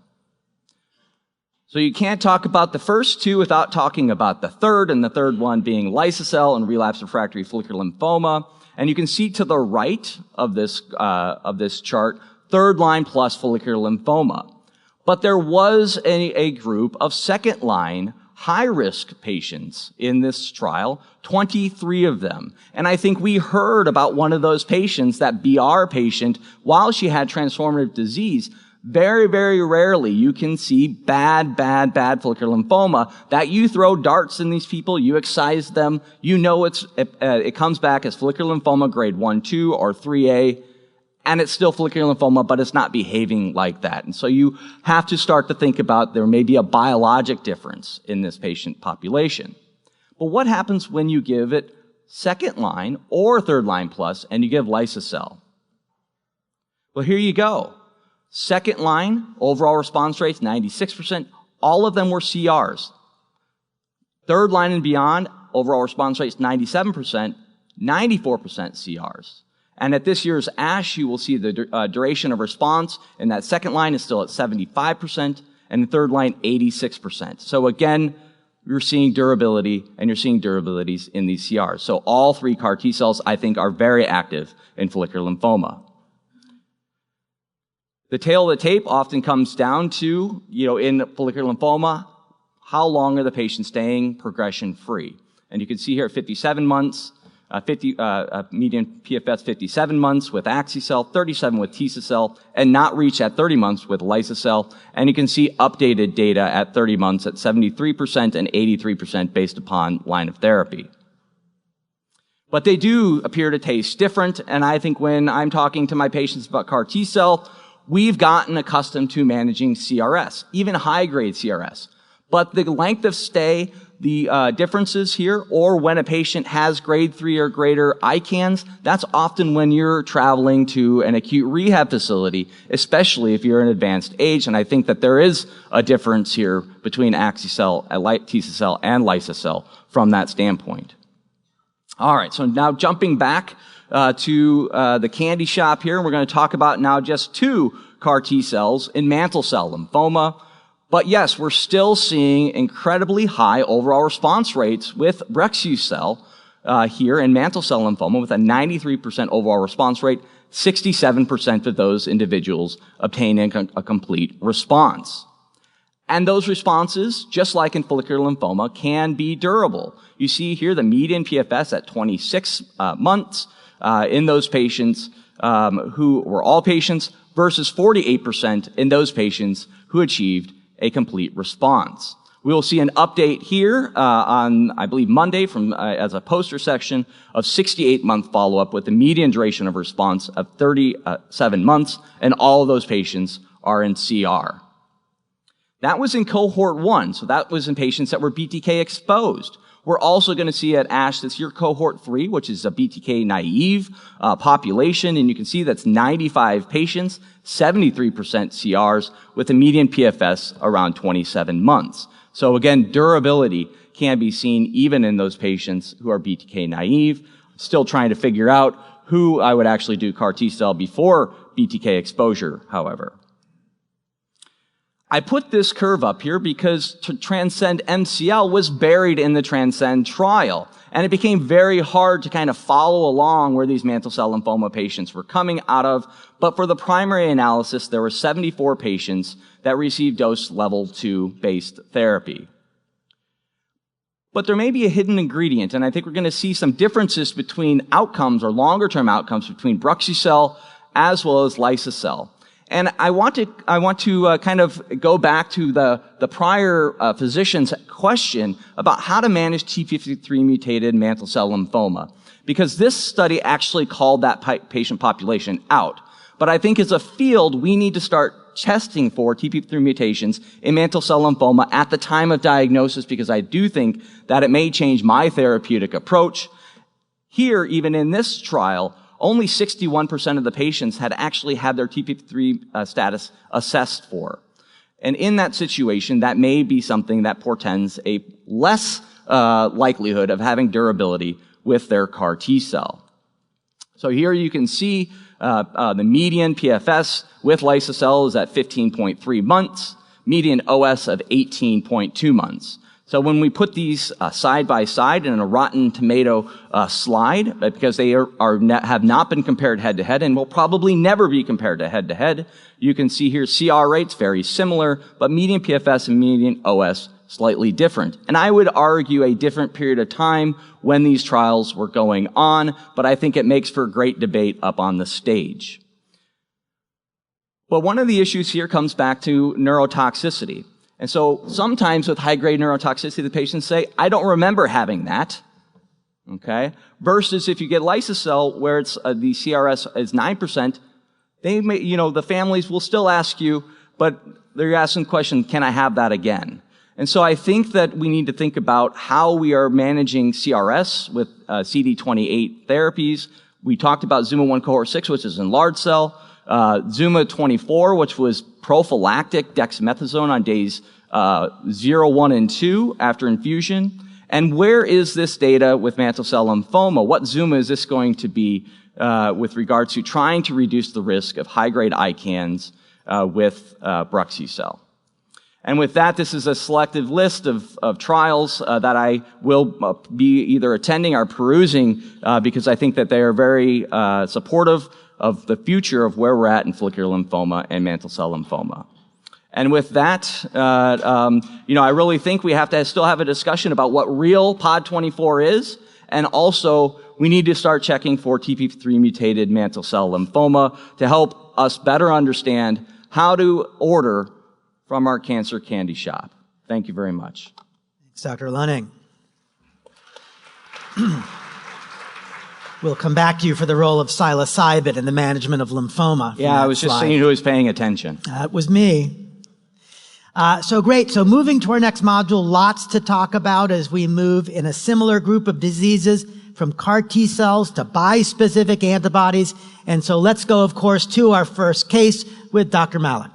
So you can't talk about the first two without talking about the third, and the third one being Lysocell and relapsed refractory follicular lymphoma. And you can see to the right of this chart, third line plus follicular lymphoma. But there was a group of second line high-risk patients in this trial, 23 of them. And I think we heard about one of those patients, that BR patient, while she had transformative disease. Very, very rarely you can see bad follicular lymphoma that you throw darts in these people, you excise them, you know it comes back as follicular lymphoma grade 1, 2, or 3A, and it's still follicular lymphoma, but it's not behaving like that. And so you have to start to think about there may be a biologic difference in this patient population. But what happens when you give it second line or third line plus and you give Lysocell? Well, here you go. Second line, overall response rates, 96%. All of them were CRs. Third line and beyond, overall response rates, 97%, 94% CRs. And at this year's ASH, you will see the duration of response in that second line is still at 75%, and the third line, 86%. So again, you're seeing durability, and you're seeing durabilities in these CRs. So all three CAR T cells, I think, are very active in follicular lymphoma. The tail of the tape often comes down to, in follicular lymphoma, how long are the patients staying progression-free? And you can see here at 57 months, median PFS 57 months with Axicel, 37 with Tycel, and not reached at 30 months with Lysocell. And you can see updated data at 30 months at 73% and 83% based upon line of therapy. But they do appear to taste different, and I think when I'm talking to my patients about CAR T-cell, we've gotten accustomed to managing CRS, even high-grade CRS. But the length of stay, the differences here, or when a patient has grade 3 or greater ICANS, that's often when you're traveling to an acute rehab facility, especially if you're in advanced age. And I think that there is a difference here between Axicel, Tycel, and Lysocell from that standpoint. All right, so now jumping back to the candy shop here. We're going to talk about now just two CAR T cells in mantle cell lymphoma. But yes, we're still seeing incredibly high overall response rates with Brexucell here in mantle cell lymphoma with a 93% overall response rate, 67% of those individuals obtaining a complete response. And those responses, just like in follicular lymphoma, can be durable. You see here the median PFS at 26 months in those patients who were all patients versus 48% in those patients who achieved a complete response. We will see an update here on, I believe, Monday from as a poster section of 68-month follow-up with the median duration of response of 37 months, and all of those patients are in CR. That was in cohort 1, so that was in patients that were BTK exposed. We're also going to see at ASH this year cohort 3, which is a BTK naive population, and you can see that's 95 patients, 73% CRs, with a median PFS around 27 months. So again, durability can be seen even in those patients who are BTK naive. Still trying to figure out who I would actually do CAR T-cell before BTK exposure, however. I put this curve up here because Transcend MCL was buried in the Transcend trial. And it became very hard to kind of follow along where these mantle cell lymphoma patients were coming out of. But for the primary analysis, there were 74 patients that received dose level 2 based therapy. But there may be a hidden ingredient, and I think we're going to see some differences between outcomes or longer-term outcomes between Bruxy-cell as well as Lysocell. And I want to kind of go back to the prior physician's question about how to manage T53 mutated mantle cell lymphoma, because this study actually called that patient population out. But I think as a field, we need to start testing for TP53 mutations in mantle cell lymphoma at the time of diagnosis, because I do think that it may change my therapeutic approach. Here, even in this trial, only 61% of the patients had actually had their TP53 status assessed for. And in that situation, that may be something that portends a less likelihood of having durability with their CAR T-cell. So here you can see the median PFS with Lysocell is at 15.3 months, median OS of 18.2 months. So when we put these side by side in a Rotten Tomato slide, because they have not been compared head to head and will probably never be compared to head to head, you can see here CR rates very similar, but median PFS and median OS slightly different. And I would argue a different period of time when these trials were going on, but I think it makes for a great debate up on the stage. But one of the issues here comes back to neurotoxicity. And so sometimes with high-grade neurotoxicity, the patients say, I don't remember having that, okay? Versus if you get Lysocell, where it's the CRS is 9%, they may, the families will still ask you, but they're asking the question, can I have that again? And so I think that we need to think about how we are managing CRS with CD28 therapies. We talked about Zuma-1 cohort 6, which is in large cell. Zuma-24, which was prophylactic dexamethasone on days 0, 1, and 2 after infusion. And where is this data with mantle cell lymphoma? What Zuma is this going to be with regard to trying to reduce the risk of high-grade ICANS with Bruxy-cell? And with that, this is a selective list of trials that I will be either attending or perusing because I think that they are very supportive of the future of where we're at in follicular lymphoma and mantle cell lymphoma. And with that, I really think we have to still have a discussion about what real POD24 is, and also we need to start checking for TP53 mutated mantle cell lymphoma to help us better understand how to order from our cancer candy shop. Thank you very much. Thanks, Dr. Lunning. We'll come back to you for the role of psilocybin in the management of lymphoma. Yeah, I was just saying who was paying attention. That was me. So great. So moving to our next module, lots to talk about as we move in a similar group of diseases from CAR T cells to bispecific antibodies. And so let's go, of course, to our first case with Dr. Malik.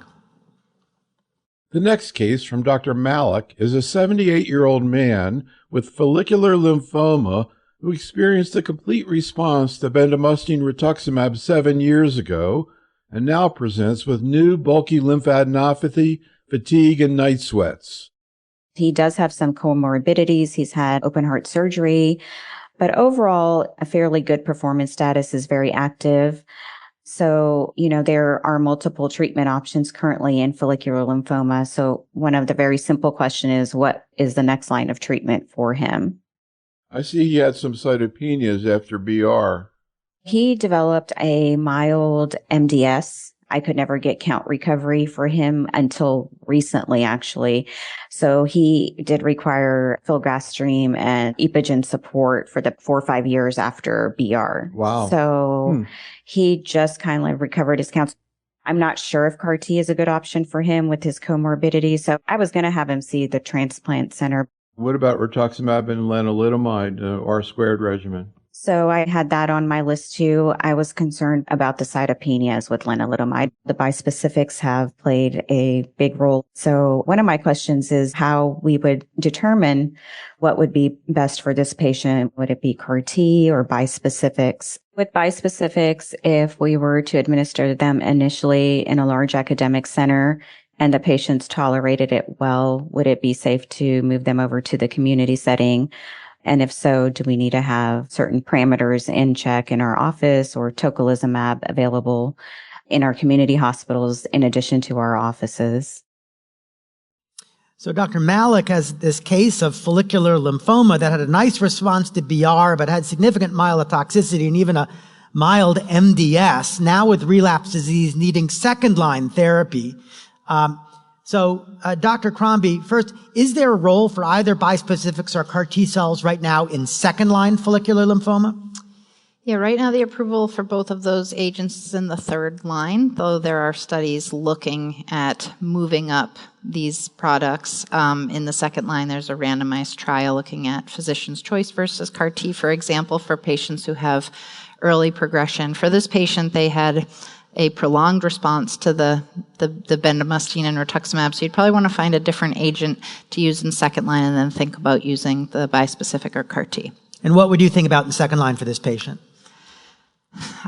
The next case from Dr. Malik is a 78-year-old man with follicular lymphoma who experienced a complete response to bendamustine rituximab 7 years ago and now presents with new bulky lymphadenopathy, fatigue, and night sweats. He does have some comorbidities. He's had open heart surgery, but overall, a fairly good performance status, is very active. So, there are multiple treatment options currently in follicular lymphoma. So one of the very simple question is, what is the next line of treatment for him? I see he had some cytopenias after BR. He developed a mild MDS. I could never get count recovery for him until recently, actually. So he did require filgrastim and Epogen support for the 4 or 5 years after BR. Wow. So he just kind of recovered his counts. I'm not sure if CAR T is a good option for him with his comorbidity. So I was going to have him see the transplant center. What about rituximab and lenalidomide, R-squared regimen? So I had that on my list too. I was concerned about the cytopenias with lenalidomide. The bispecifics have played a big role. So one of my questions is how we would determine what would be best for this patient. Would it be CAR T or bispecifics? With bispecifics, if we were to administer them initially in a large academic center and the patients tolerated it well, would it be safe to move them over to the community setting? And if so, do we need to have certain parameters in check in our office or tocilizumab available in our community hospitals in addition to our offices? So Dr. Malik has this case of follicular lymphoma that had a nice response to BR, but had significant myelotoxicity and even a mild MDS, now with relapse disease needing second-line therapy. So, Dr. Crombie, first, is there a role for either bispecifics or CAR T cells right now in second-line follicular lymphoma? Yeah, right now the approval for both of those agents is in the third line, though there are studies looking at moving up these products. In the second line, there's a randomized trial looking at physician's choice versus CAR T, for example, for patients who have early progression. For this patient, they had a prolonged response to the bendamustine and rituximab. So you'd probably want to find a different agent to use in second line and then think about using the bispecific or CAR T. And what would you think about in second line for this patient?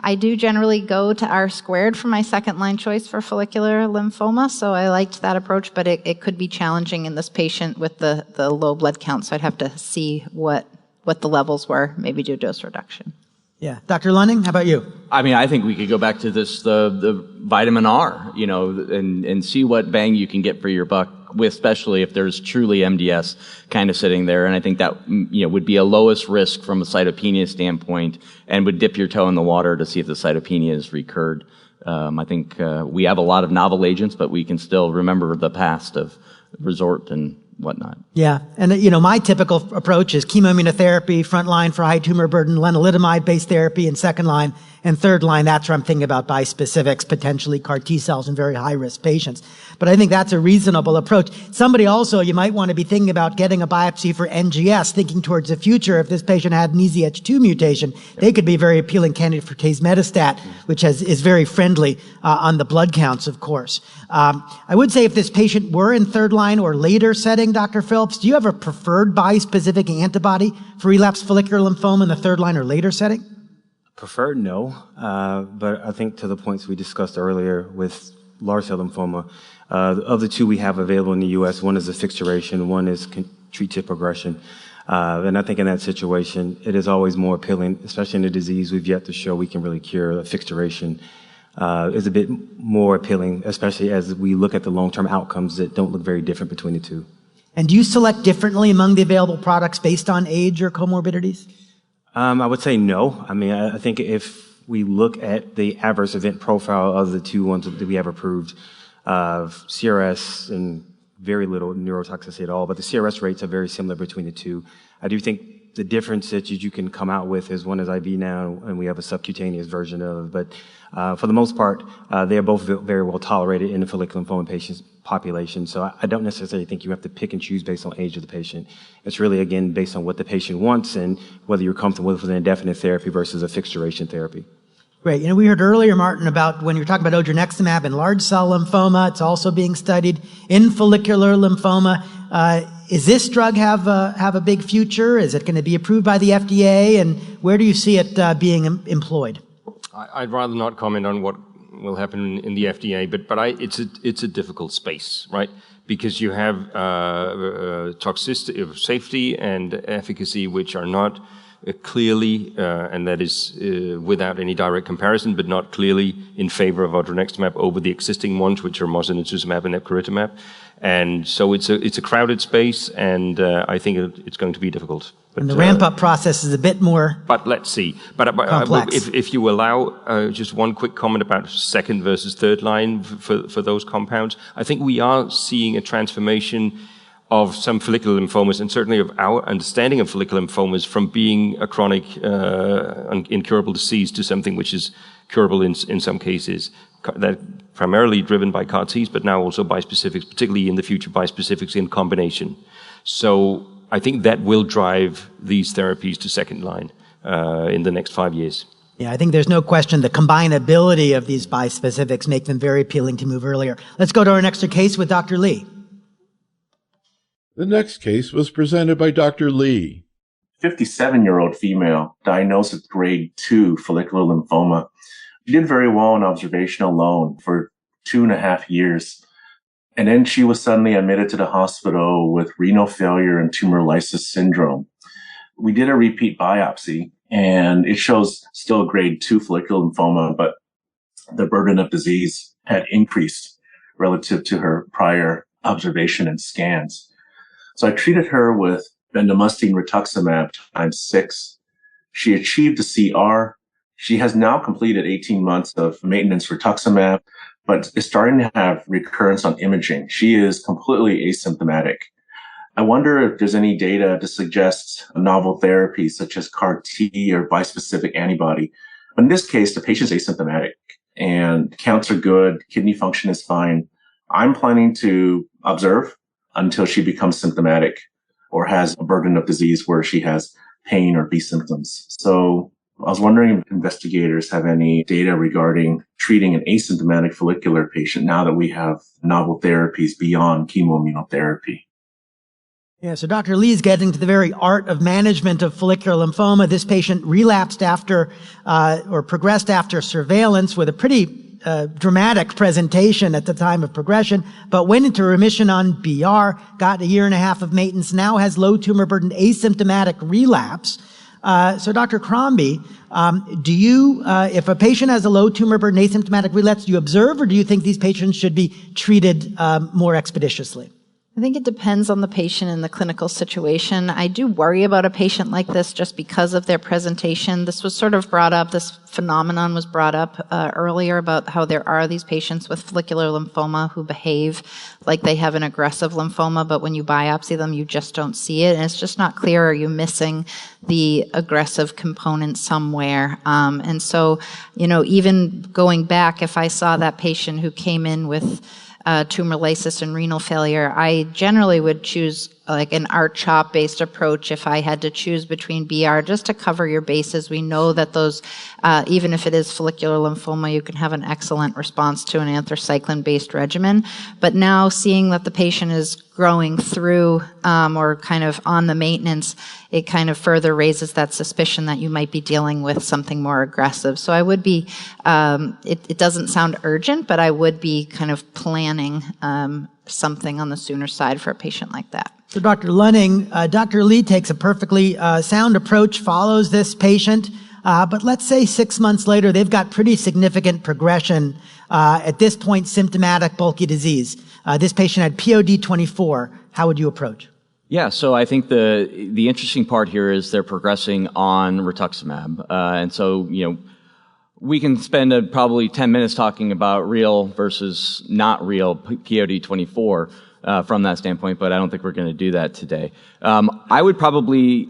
I do generally go to R squared for my second line choice for follicular lymphoma, so I liked that approach, but it could be challenging in this patient with the low blood count, so I'd have to see what the levels were, maybe do a dose reduction. Yeah. Dr. Lunning, how about you? I mean, I think we could go back to this, the vitamin R, and see what bang you can get for your buck, especially if there's truly MDS kind of sitting there. And I think that, would be a lowest risk from a cytopenia standpoint and would dip your toe in the water to see if the cytopenia is recurred. I think we have a lot of novel agents, but we can still remember the past of resort and whatnot. Yeah. And, my typical approach is chemoimmunotherapy, front line for high tumor burden, lenalidomide-based therapy, and second line. And third line, that's where I'm thinking about bispecifics, potentially CAR T cells in very high-risk patients. But I think that's a reasonable approach. Somebody also, you might want to be thinking about getting a biopsy for NGS, thinking towards the future. If this patient had an EZH2 mutation, they could be a very appealing candidate for tazemetostat, which is very friendly on the blood counts, of course. I would say if this patient were in third line or later setting, Dr. Phillips, do you have a preferred bispecific antibody for relapsed follicular lymphoma in the third line or later setting? Preferred, no. But I think to the points we discussed earlier with large cell lymphoma, of the two we have available in the U.S., one is a fixed duration, one is treat to progression. And I think in that situation, it is always more appealing, especially in a disease we've yet to show we can really cure. A fixed duration is a bit more appealing, especially as we look at the long-term outcomes that don't look very different between the two. And do you select differently among the available products based on age or comorbidities? I would say no. I mean, I think if we look at the adverse event profile of the two ones that we have approved, CRS and very little neurotoxicity at all, but the CRS rates are very similar between the two. I do think the difference that you can come out with is one is IV now, and we have a subcutaneous version of. But for the most part, they are both very well tolerated in the follicular lymphoma patients population. So I don't necessarily think you have to pick and choose based on age of the patient. It's really, again, based on what the patient wants and whether you're comfortable with an indefinite therapy versus a fixed duration therapy. Great. We heard earlier, Martin, about when you're talking about odronextamab in large cell lymphoma, it's also being studied in follicular lymphoma. Is this drug have a big future? Is it going to be approved by the FDA? And where do you see it being employed? I'd rather not comment on what will happen in the FDA, but it's a difficult space, right? Because you have toxicity, safety, and efficacy which are not clearly, and that is without any direct comparison, but not clearly in favor of odronextamab over the existing ones, which are mosunetuzumab and epcoritamab. And so it's a crowded space, and I think it's going to be difficult. But, and the ramp-up process is a bit more But let's see. But complex. If you allow just one quick comment about second versus third line for those compounds, I think we are seeing a transformation of some follicular lymphomas, and certainly of our understanding of follicular lymphomas, from being a chronic, incurable disease to something which is curable in some cases. That primarily driven by CAR Ts, but now also bispecifics, particularly in the future bispecifics in combination. So I think that will drive these therapies to second line. in the next 5 years. Yeah, I think there's no question the combinability of these bispecifics make them very appealing to move earlier. Let's go to our next case with Dr. Lee. The next case was presented by Dr. Lee. 57-year-old female diagnosed with grade 2 follicular lymphoma. She did very well on observation alone for 2.5 years. And then she was suddenly admitted to the hospital with renal failure and tumor lysis syndrome. We did a repeat biopsy, and it shows still grade 2 follicular lymphoma, but the burden of disease had increased relative to her prior observation and scans. So I treated her with bendamustine rituximab times 6. She achieved a CR. She has now completed 18 months of maintenance rituximab, but is starting to have recurrence on imaging. She is completely asymptomatic. I wonder if there's any data to suggest a novel therapy such as CAR T or bispecific antibody. But in this case, the patient's asymptomatic and counts are good, kidney function is fine. I'm planning to observe until she becomes symptomatic or has a burden of disease where she has pain or B symptoms. So I was wondering if investigators have any data regarding treating an asymptomatic follicular patient now that we have novel therapies beyond chemoimmunotherapy. Yeah, so Dr. Lee is getting to the very art of management of follicular lymphoma. This patient relapsed after or progressed after surveillance with a pretty dramatic presentation at the time of progression, but went into remission on BR, got 1.5 years of maintenance, now has low tumor burden, asymptomatic relapse. So Dr. Crombie, do you, if a patient has a low tumor burden, asymptomatic relapse, do you observe, or do you think these patients should be treated more expeditiously? I think it depends on the patient and the clinical situation. I do worry about a patient like this just because of their presentation. This was sort of brought up, this phenomenon was brought up earlier about how there are these patients with follicular lymphoma who behave like they have an aggressive lymphoma, but when you biopsy them, you just don't see it. And it's just not clear, are you missing the aggressive component somewhere? And so, you know, even going back, if I saw that patient who came in with tumor lysis and renal failure, I generally would choose like an R-CHOP based approach if I had to choose between BR, just to cover your bases. We know that those, even if it is follicular lymphoma, you can have an excellent response to an anthracycline based regimen. But now seeing that the patient is growing through or kind of on the maintenance, it kind of further raises that suspicion that you might be dealing with something more aggressive. So I would be, it doesn't sound urgent, but I would be kind of planning something on the sooner side for a patient like that. So Dr. Lunning, Dr. Lee takes a perfectly sound approach, follows this patient, but let's say 6 months later, they've got pretty significant progression, at this point, symptomatic bulky disease. This patient had POD24. How would you approach? Yeah, so I think the interesting part here is they're progressing on rituximab. And so, you know, we can spend probably 10 minutes talking about real versus not real POD24 from that standpoint, but I don't think we're going to do that today. I would probably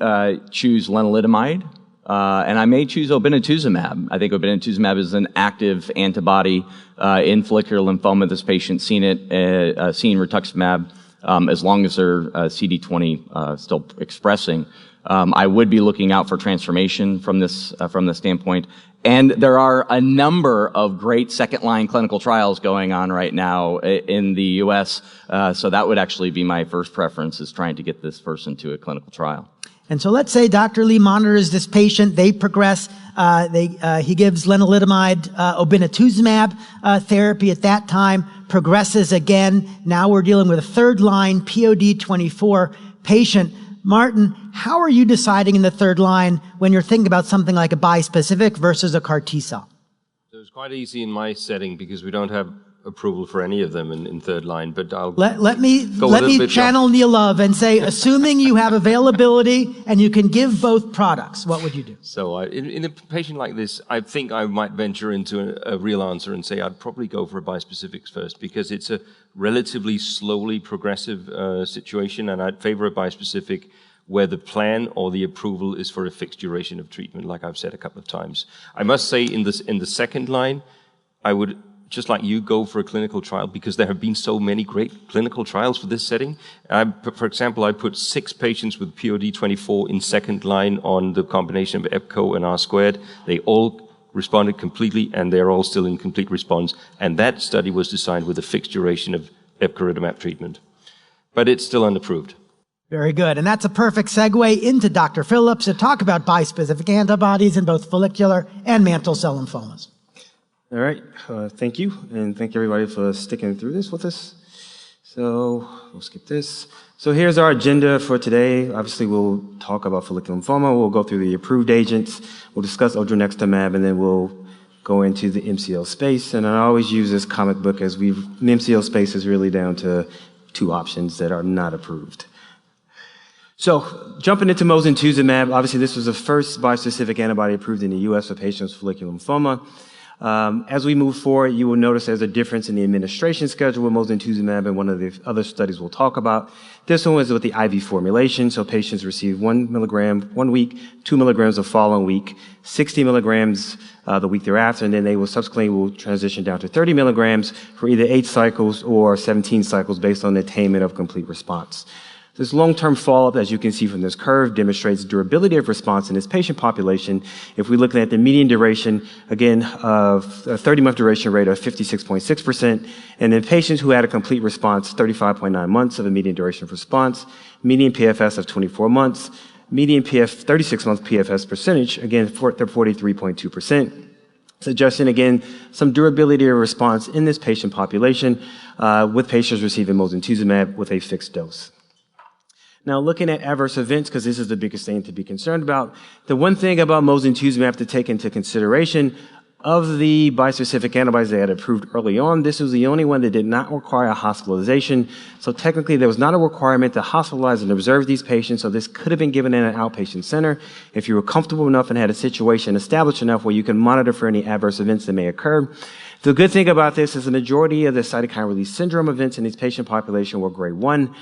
choose lenalidomide, and I may choose obinutuzumab. I think obinutuzumab is an active antibody in follicular lymphoma. This patient seen rituximab as long as they're CD20 still expressing. I would be looking out for transformation from this standpoint. And there are a number of great second-line clinical trials going on right now in the U.S., so that would actually be my first preference, is trying to get this person to a clinical trial. And so let's say Dr. Lee monitors this patient, they progress, he gives lenalidomide, obinutuzumab therapy at that time, progresses again. Now we're dealing with a third-line POD24 patient. Martin, how are you deciding in the third line when you're thinking about something like a bispecific versus a CAR T-cell? So it's quite easy in my setting because we don't have approval for any of them in third line, but I'll let me channel Neil Love and say, assuming you have availability and you can give both products, what would you do? So in a patient like this, I think I might venture into a real answer and say I'd probably go for a bispecifics first because it's a relatively slowly progressive situation, and I'd favor a bispecific where the plan or the approval is for a fixed duration of treatment, like I've said a couple of times. I must say in the second line, I would just like you, go for a clinical trial because there have been so many great clinical trials for this setting. For example, I put 6 patients with POD24 in second line on the combination of EPCO and R squared. They all responded completely, and they're all still in complete response. And that study was designed with a fixed duration of epcoritamab treatment. But it's still unapproved. Very good. And that's a perfect segue into Dr. Phillips to talk about bispecific antibodies in both follicular and mantle cell lymphomas. All right. Thank you. And thank everybody for sticking through this with us. So we'll skip this. So here's our agenda for today. Obviously, we'll talk about follicular lymphoma. We'll go through the approved agents. We'll discuss odronextamab, and then we'll go into the MCL space. And I always use this comic book as the MCL space is really down to 2 options that are not approved. So jumping into mosunetuzumab, obviously this was the first bispecific antibody approved in the U.S. for patients with follicular lymphoma. As we move forward, you will notice there's a difference in the administration schedule with mosunetuzumab and one of the other studies we'll talk about. This one was with the IV formulation, so patients receive 1 milligram 1 week, 2 milligrams the following week, 60 milligrams the week thereafter, and then they will subsequently transition down to 30 milligrams for either 8 cycles or 17 cycles based on the attainment of complete response. This long-term follow-up, as you can see from this curve, demonstrates durability of response in this patient population. If we look at the median duration, again, of a 30-month duration rate of 56.6%, and in patients who had a complete response, 35.9 months of a median duration of response, median PFS of 24 months, median 36-month PFS percentage, again, 43.2%. Suggesting, again, some durability of response in this patient population with patients receiving mosunetuzumab with a fixed dose. Now, looking at adverse events, because this is the biggest thing to be concerned about, the one thing about mosunetuzumab to take into consideration, of the bispecific antibodies they had approved early on, this was the only one that did not require a hospitalization. So technically, there was not a requirement to hospitalize and observe these patients, so this could have been given in an outpatient center if you were comfortable enough and had a situation established enough where you can monitor for any adverse events that may occur. The good thing about this is the majority of the cytokine release syndrome events in this patient population were grade 1.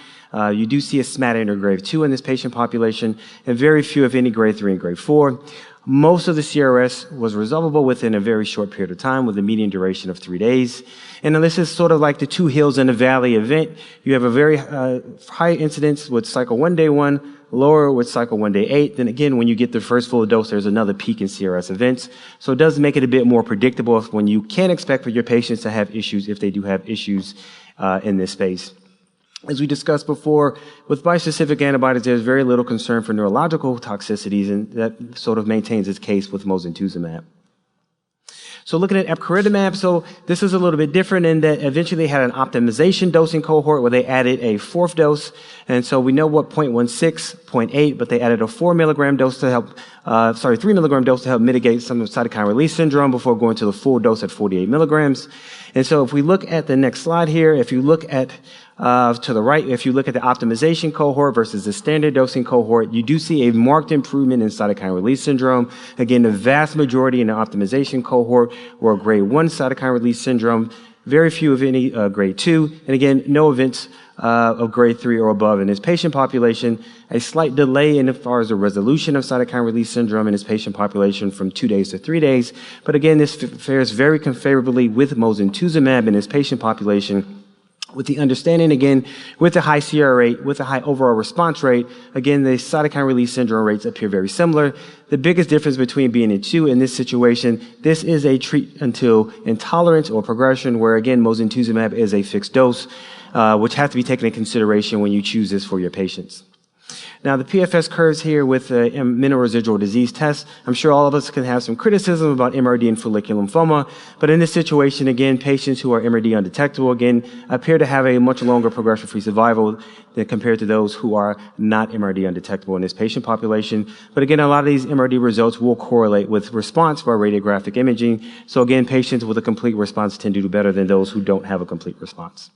You do see a smatttering or grade 2 in this patient population, and very few, if any, grade 3 and grade 4. Most of the CRS was resolvable within a very short period of time with a median duration of 3 days. And this is sort of like the 2 hills in the valley event. You have a very high incidence with cycle 1, day 1, lower with cycle 1, day 8. Then again, when you get the first full dose, there's another peak in CRS events. So it does make it a bit more predictable when you can expect for your patients to have issues if they do have issues in this space. As we discussed before, with bispecific antibodies, there's very little concern for neurological toxicities, and that sort of maintains its case with mosunetuzumab. So looking at epcoritamab, so this is a little bit different in that eventually they had an optimization dosing cohort where they added a 4th dose. And so we know what 0.16, 0.8, but they added a 4 milligram dose to help, 3 milligram dose to help mitigate some of cytokine release syndrome before going to the full dose at 48 milligrams. And so if we look at the next slide here, if you look at to the right, if you look at the optimization cohort versus the standard dosing cohort, you do see a marked improvement in cytokine release syndrome. Again, the vast majority in the optimization cohort were grade 1 cytokine release syndrome, very few, if any, grade 2. And again, no events of grade 3 or above in this patient population. A slight delay in as far as the resolution of cytokine release syndrome in this patient population from 2 days to 3 days. But again, this fares very favorably with mosunetuzumab in this patient population, with the understanding, again, with the high CR rate, with the high overall response rate, again, the cytokine release syndrome rates appear very similar. The biggest difference between being in 2 in this situation, this is a treat until intolerance or progression, where, again, mosunetuzumab is a fixed dose, which has to be taken into consideration when you choose this for your patients. Now, the PFS curves here with the minimal residual disease test, I'm sure all of us can have some criticism about MRD and follicular lymphoma, but in this situation, again, patients who are MRD undetectable, again, appear to have a much longer progression-free survival than compared to those who are not MRD undetectable in this patient population. But again, a lot of these MRD results will correlate with response by radiographic imaging. So again, patients with a complete response tend to do better than those who don't have a complete response.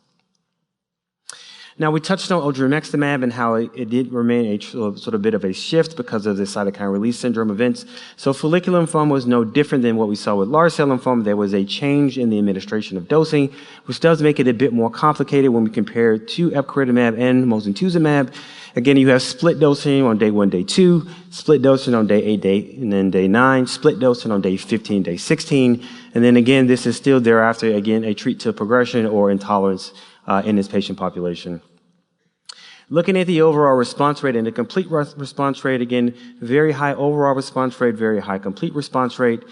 Now, we touched on odronextamab and how it did remain a sort of bit of a shift because of the cytokine release syndrome events. So follicular lymphoma was no different than what we saw with large cell lymphoma. There was a change in the administration of dosing, which does make it a bit more complicated when we compare it to epcoritamab and mosunetuzumab. Again, you have split dosing on day 1, day 2, split dosing on day 8, and then day 9, split dosing on day 15, day 16. And then again, this is still thereafter, again, a treat to progression or intolerance in this patient population. Looking at the overall response rate and the complete response rate, again, very high overall response rate, very high complete response rate.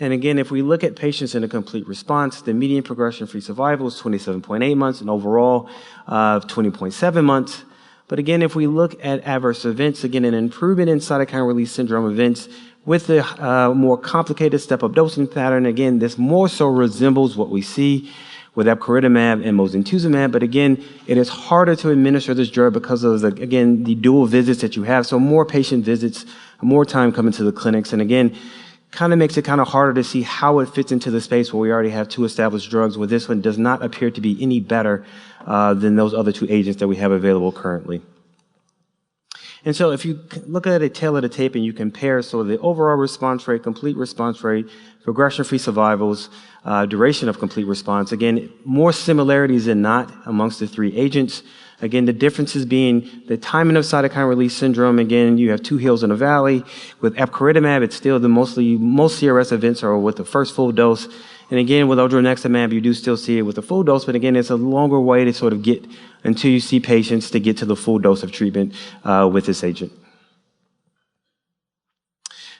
And again, if we look at patients in a complete response, the median progression-free survival is 27.8 months and overall 20.7 months. But again, if we look at adverse events, again, an improvement in cytokine release syndrome events with the more complicated step-up dosing pattern. Again, this more so resembles what we see with epcoritamab and mosunetuzumab, but again, it is harder to administer this drug because of the dual visits that you have. So more patient visits, more time coming to the clinics, and again, kind of makes it kind of harder to see how it fits into the space where we already have 2 established drugs, where this one does not appear to be any better than those other 2 agents that we have available currently. And so if you look at a tail of the tape and you compare so the overall response rate, complete response rate, progression-free survivals, duration of complete response, again, more similarities than not amongst the 3 agents. Again, the differences being the timing of cytokine release syndrome. Again, you have 2 hills in a valley. With epcoritamab, it's still most CRS events are with the first full dose. And again, with odronextamab, you do still see it with the full dose, but again, it's a longer way to sort of get until you see patients to get to the full dose of treatment with this agent.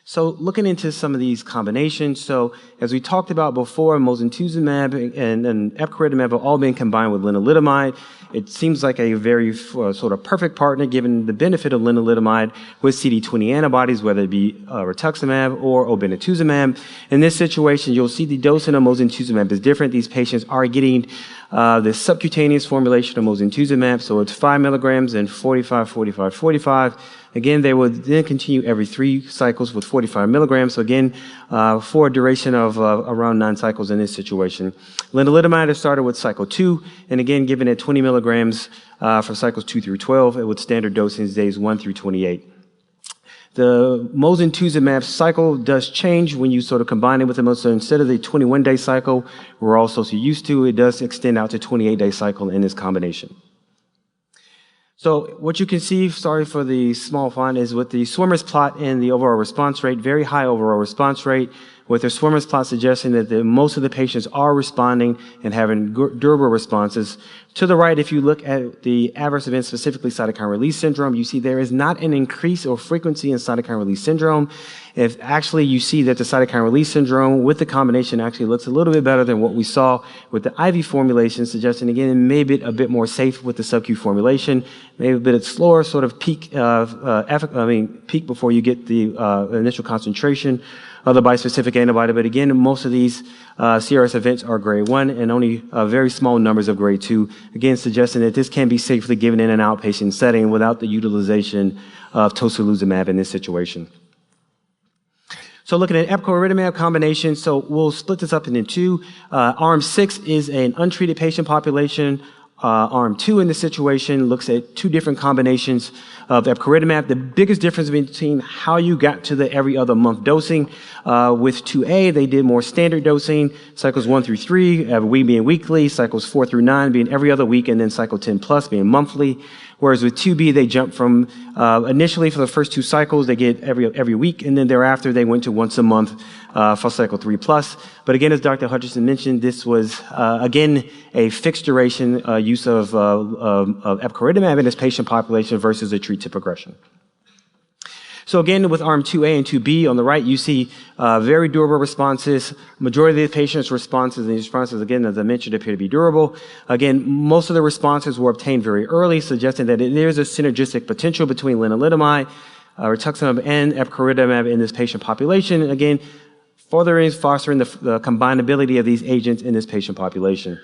So looking into some of these combinations, so as we talked about before, mosunetuzumab and epcoritamab have all been combined with lenalidomide. It seems like a very sort of perfect partner given the benefit of lenalidomide with CD20 antibodies, whether it be rituximab or obinutuzumab. In this situation, you'll see the dosing of mosunetuzumab is different. These patients are getting the subcutaneous formulation of mosunetuzumab, so it's 5 milligrams and 45, 45, 45. Again, they will then continue every 3 cycles with 45 milligrams. So again, for a duration of around 9 cycles in this situation. Lenalidomide is started with cycle 2, and again, given at 20 milligrams for cycles 2 through 12, with standard dosing days 1 through 28. The mosunetuzumab cycle does change when you sort of combine it with the most. So instead of the 21-day cycle we're all so used to, it does extend out to 28-day cycle in this combination. So what you can see, sorry for the small font, is with the swimmer's plot and the overall response rate, very high overall response rate, with the swimmer's plot suggesting that most of the patients are responding and having durable responses. To the right, if you look at the adverse events, specifically cytokine release syndrome, you see there is not an increase or frequency in cytokine release syndrome. If actually you see that the cytokine release syndrome with the combination actually looks a little bit better than what we saw with the IV formulation, suggesting again maybe a bit more safe with the sub-Q formulation, maybe a bit slower sort of peak peak before you get the initial concentration of the bispecific antibody. But again, most of these CRS events are grade 1 and only very small numbers of grade 2, again suggesting that this can be safely given in an outpatient setting without the utilization of tocilizumab in this situation. So looking at epcoritamab combination, so we'll split this up into 2. Arm 6 is an untreated patient population. Arm 2 in this situation looks at 2 different combinations of epcoritamab. The biggest difference between how you got to the every other month dosing, with 2A, they did more standard dosing, cycles 1 through 3, we being weekly, cycles 4 through 9 being every other week, and then cycle 10 plus being monthly. Whereas with 2B, they jumped from, initially for the first 2 cycles, they get every week, and then thereafter they went to once a month for cycle 3 plus. But again, as Dr. Hutchings mentioned, this was, again, a fixed duration use of epcoritamab in this patient population versus a treat to progression. So again, with arm 2A and 2B on the right, you see very durable responses. Majority of the patients' responses, and these responses, again, as I mentioned, appear to be durable. Again, most of the responses were obtained very early, suggesting that there's a synergistic potential between lenalidomide, rituximab, and epcoritamab in this patient population. Again, further fostering the combinability of these agents in this patient population.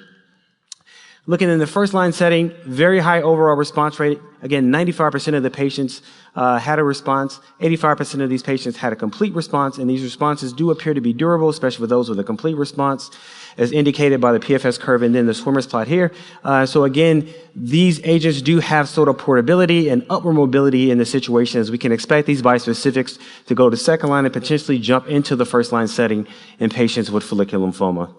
Looking in the first line setting, very high overall response rate, again, 95% of the patients had a response. 85% of these patients had a complete response, and these responses do appear to be durable, especially for those with a complete response, as indicated by the PFS curve and then the swimmer's plot here. So again, these agents do have sort of portability and upward mobility in the situation, as we can expect these bispecifics to go to second line and potentially jump into the first line setting in patients with follicular lymphoma.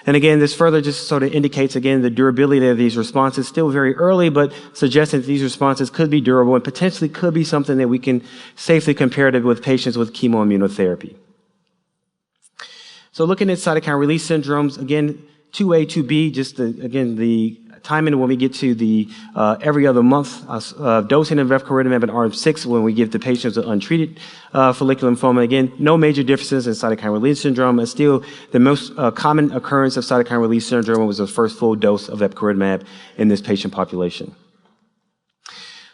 And again, this further just sort of indicates, again, the durability of these responses. Still very early, but suggesting that these responses could be durable and potentially could be something that we can safely compare it with patients with chemoimmunotherapy. So looking at cytokine release syndromes, again, 2A, 2B, just the timing when we get to the every other month dosing of epcoritamab and RM6 when we give to patients with untreated follicular lymphoma. Again, no major differences in cytokine release syndrome. And still, the most common occurrence of cytokine release syndrome was the first full dose of epcoritamab in this patient population.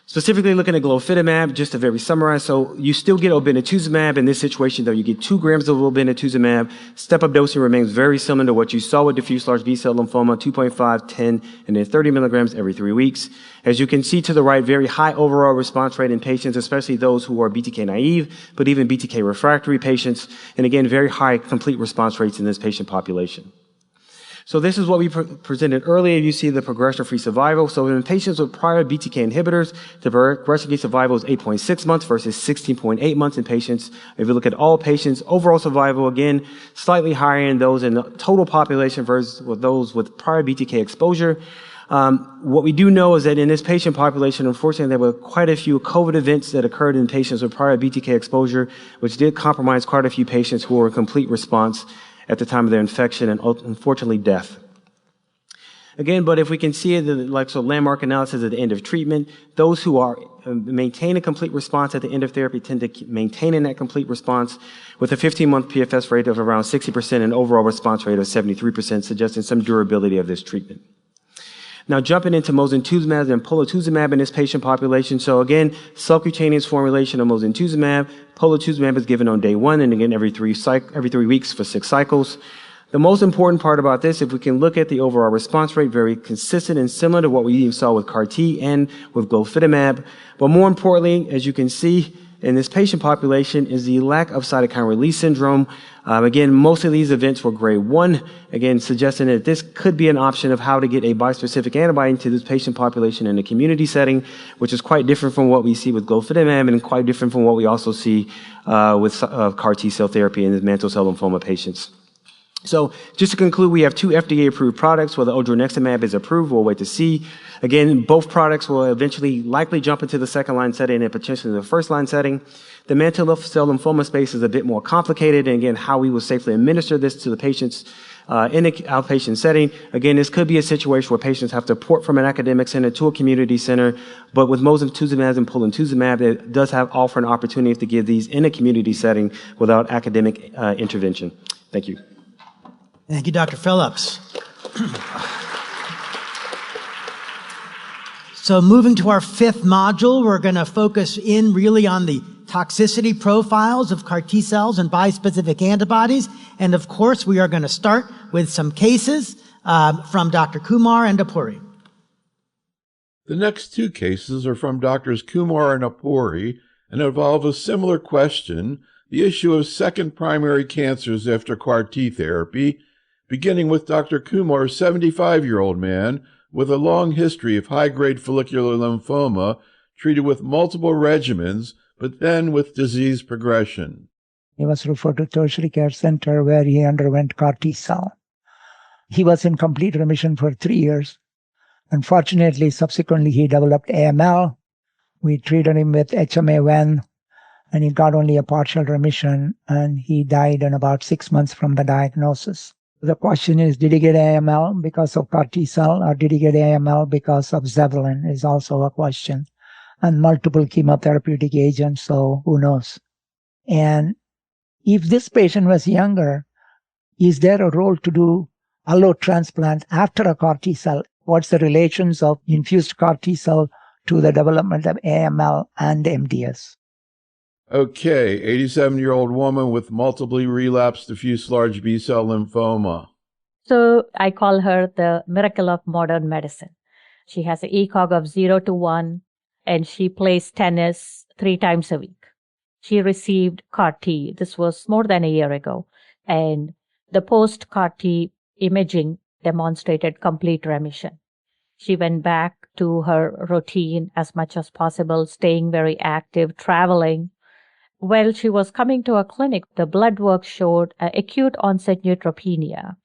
Specifically looking at glofitamab, just to very summarize, so you still get obinutuzumab. In this situation, though, you get 2 grams of obinutuzumab. Step-up dosing remains very similar to what you saw with diffuse large B-cell lymphoma, 2.5, 10, and then 30 milligrams every 3 weeks. As you can see to the right, very high overall response rate in patients, especially those who are BTK naive, but even BTK refractory patients. And again, very high complete response rates in this patient population. So this is what we presented earlier. You see the progression-free survival. So in patients with prior BTK inhibitors, the progression-free survival is 8.6 months versus 16.8 months in patients. If you look at all patients, overall survival, again, slightly higher in those in the total population versus with those with prior BTK exposure. What we do know is that in this patient population, unfortunately, there were quite a few COVID events that occurred in patients with prior BTK exposure, which did compromise quite a few patients who were in complete response at the time of their infection and unfortunately death. Again, but if we can see it, like so landmark analysis at the end of treatment, those who are maintain a complete response at the end of therapy tend to maintain in that complete response with a 15-month PFS rate of around 60% and overall response rate of 73%, suggesting some durability of this treatment. Now jumping into mosunetuzumab and polatuzumab in this patient population. So again, subcutaneous formulation of mosunetuzumab. Polatuzumab is given on day 1 and again every 3 weeks for 6 cycles. The most important part about this, if we can look at the overall response rate, very consistent and similar to what we even saw with CAR-T and with glofitamab. But more importantly, as you can see in this patient population, is the lack of cytokine release syndrome. Again, most of these events were grade 1, again, suggesting that this could be an option of how to get a bispecific antibody into this patient population in a community setting, which is quite different from what we see with glofitamab and quite different from what we also see with CAR-T cell therapy in the mantle cell lymphoma patients. So just to conclude, we have 2 FDA-approved products where the odronextamab is approved. We'll wait to see. Again, both products will eventually likely jump into the second-line setting and potentially the first-line setting. The mantle cell lymphoma space is a bit more complicated, and again, how we will safely administer this to the patients in the outpatient setting. Again, this could be a situation where patients have to port from an academic center to a community center, but with mosunetuzumab and polatuzumab, it does offer an opportunity to give these in a community setting without academic intervention. Thank you. Thank you, Dr. Phillips. So moving to our 5th module, we're going to focus in really on the toxicity profiles of CAR T cells and bispecific antibodies. And of course, we are going to start with some cases from Dr. Kumar and Apuri. The next 2 cases are from Drs. Kumar and Apuri and involve a similar question, the issue of second primary cancers after CAR-T therapy, beginning with Dr. Kumar's 75-year-old man with a long history of high-grade follicular lymphoma, treated with multiple regimens, but then with disease progression. He was referred to tertiary care center where he underwent CAR-T cell. He was in complete remission for 3 years. Unfortunately, subsequently, he developed AML. We treated him with HMA-1, and he got only a partial remission, and he died in about 6 months from the diagnosis. The question is, did he get AML because of CAR-T cell, or did he get AML because of Zevalin is also a question. And multiple chemotherapeutic agents, so who knows. And if this patient was younger, is there a role to do allo transplant after a CAR-T cell? What's the relations of infused CAR-T cell to the development of AML and MDS? Okay, 87-year-old woman with multiply relapsed diffuse large B-cell lymphoma. So I call her the miracle of modern medicine. She has an ECOG of 0 to 1, and she plays tennis 3 times a week. She received CAR-T. This was more than a year ago. And the post-CAR-T imaging demonstrated complete remission. She went back to her routine as much as possible, staying very active, traveling. While she was coming to a clinic, the blood work showed acute onset neutropenia.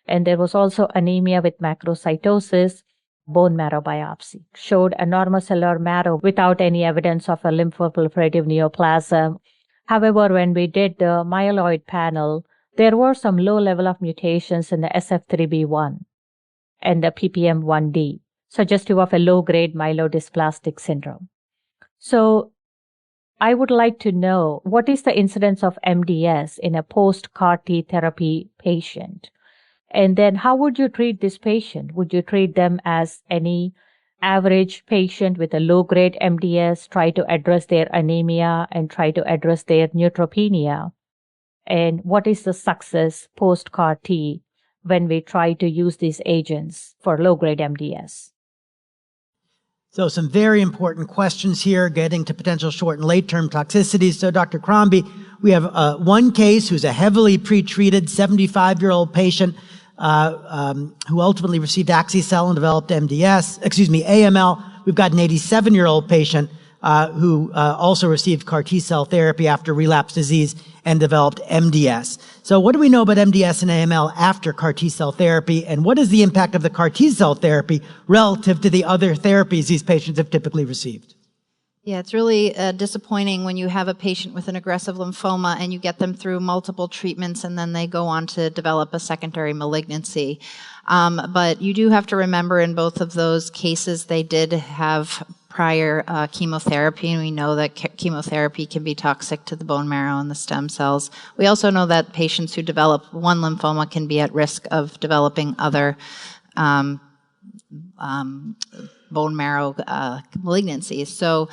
And there was also anemia with macrocytosis. Bone marrow biopsy showed a normocellular marrow without any evidence of a lymphoproliferative neoplasm. However, when we did the myeloid panel, there were some low level of mutations in the SF3B1 and the PPM1D, suggestive of a low-grade myelodysplastic syndrome. So I would like to know, what is the incidence of MDS in a post-CAR-T therapy patient? And then how would you treat this patient? Would you treat them as any average patient with a low-grade MDS, try to address their anemia and try to address their neutropenia? And what is the success post-CAR-T when we try to use these agents for low-grade MDS? So some very important questions here, getting to potential short and late-term toxicities. So Dr. Crombie, we have one case who's a heavily pretreated 75-year-old patient who ultimately received axi-cel and developed AML. We've got an 87-year-old patient who also received CAR T-cell therapy after relapsed disease and developed MDS. So what do we know about MDS and AML after CAR T-cell therapy, and what is the impact of the CAR T-cell therapy relative to the other therapies these patients have typically received? Yeah, it's really disappointing when you have a patient with an aggressive lymphoma and you get them through multiple treatments and then they go on to develop a secondary malignancy. But you do have to remember in both of those cases they did have prior chemotherapy, and we know that chemotherapy can be toxic to the bone marrow and the stem cells. We also know that patients who develop one lymphoma can be at risk of developing other bone marrow malignancies. So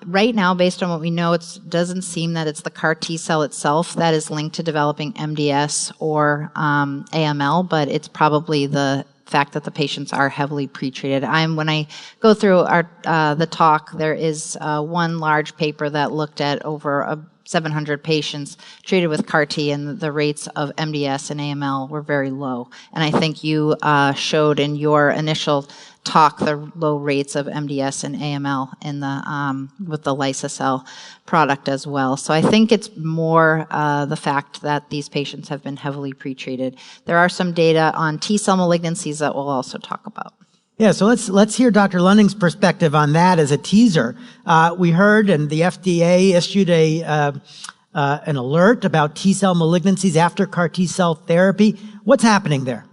right now, based on what we know, it doesn't seem that it's the CAR T-cell itself that is linked to developing MDS or AML, but it's probably the fact that the patients are heavily pretreated. When I go through the talk, there is one large paper that looked at over 700 patients treated with CAR-T, and the rates of MDS and AML were very low. And I think you showed in your initial talk the low rates of MDS and AML in the with the liso-cel product as well. So I think it's more the fact that these patients have been heavily pretreated. There are some data on T-cell malignancies that we'll also talk about. Yeah, so let's hear Dr. Lunning's perspective on that as a teaser. We heard, and the FDA issued an alert about T-cell malignancies after CAR T-cell therapy. What's happening there?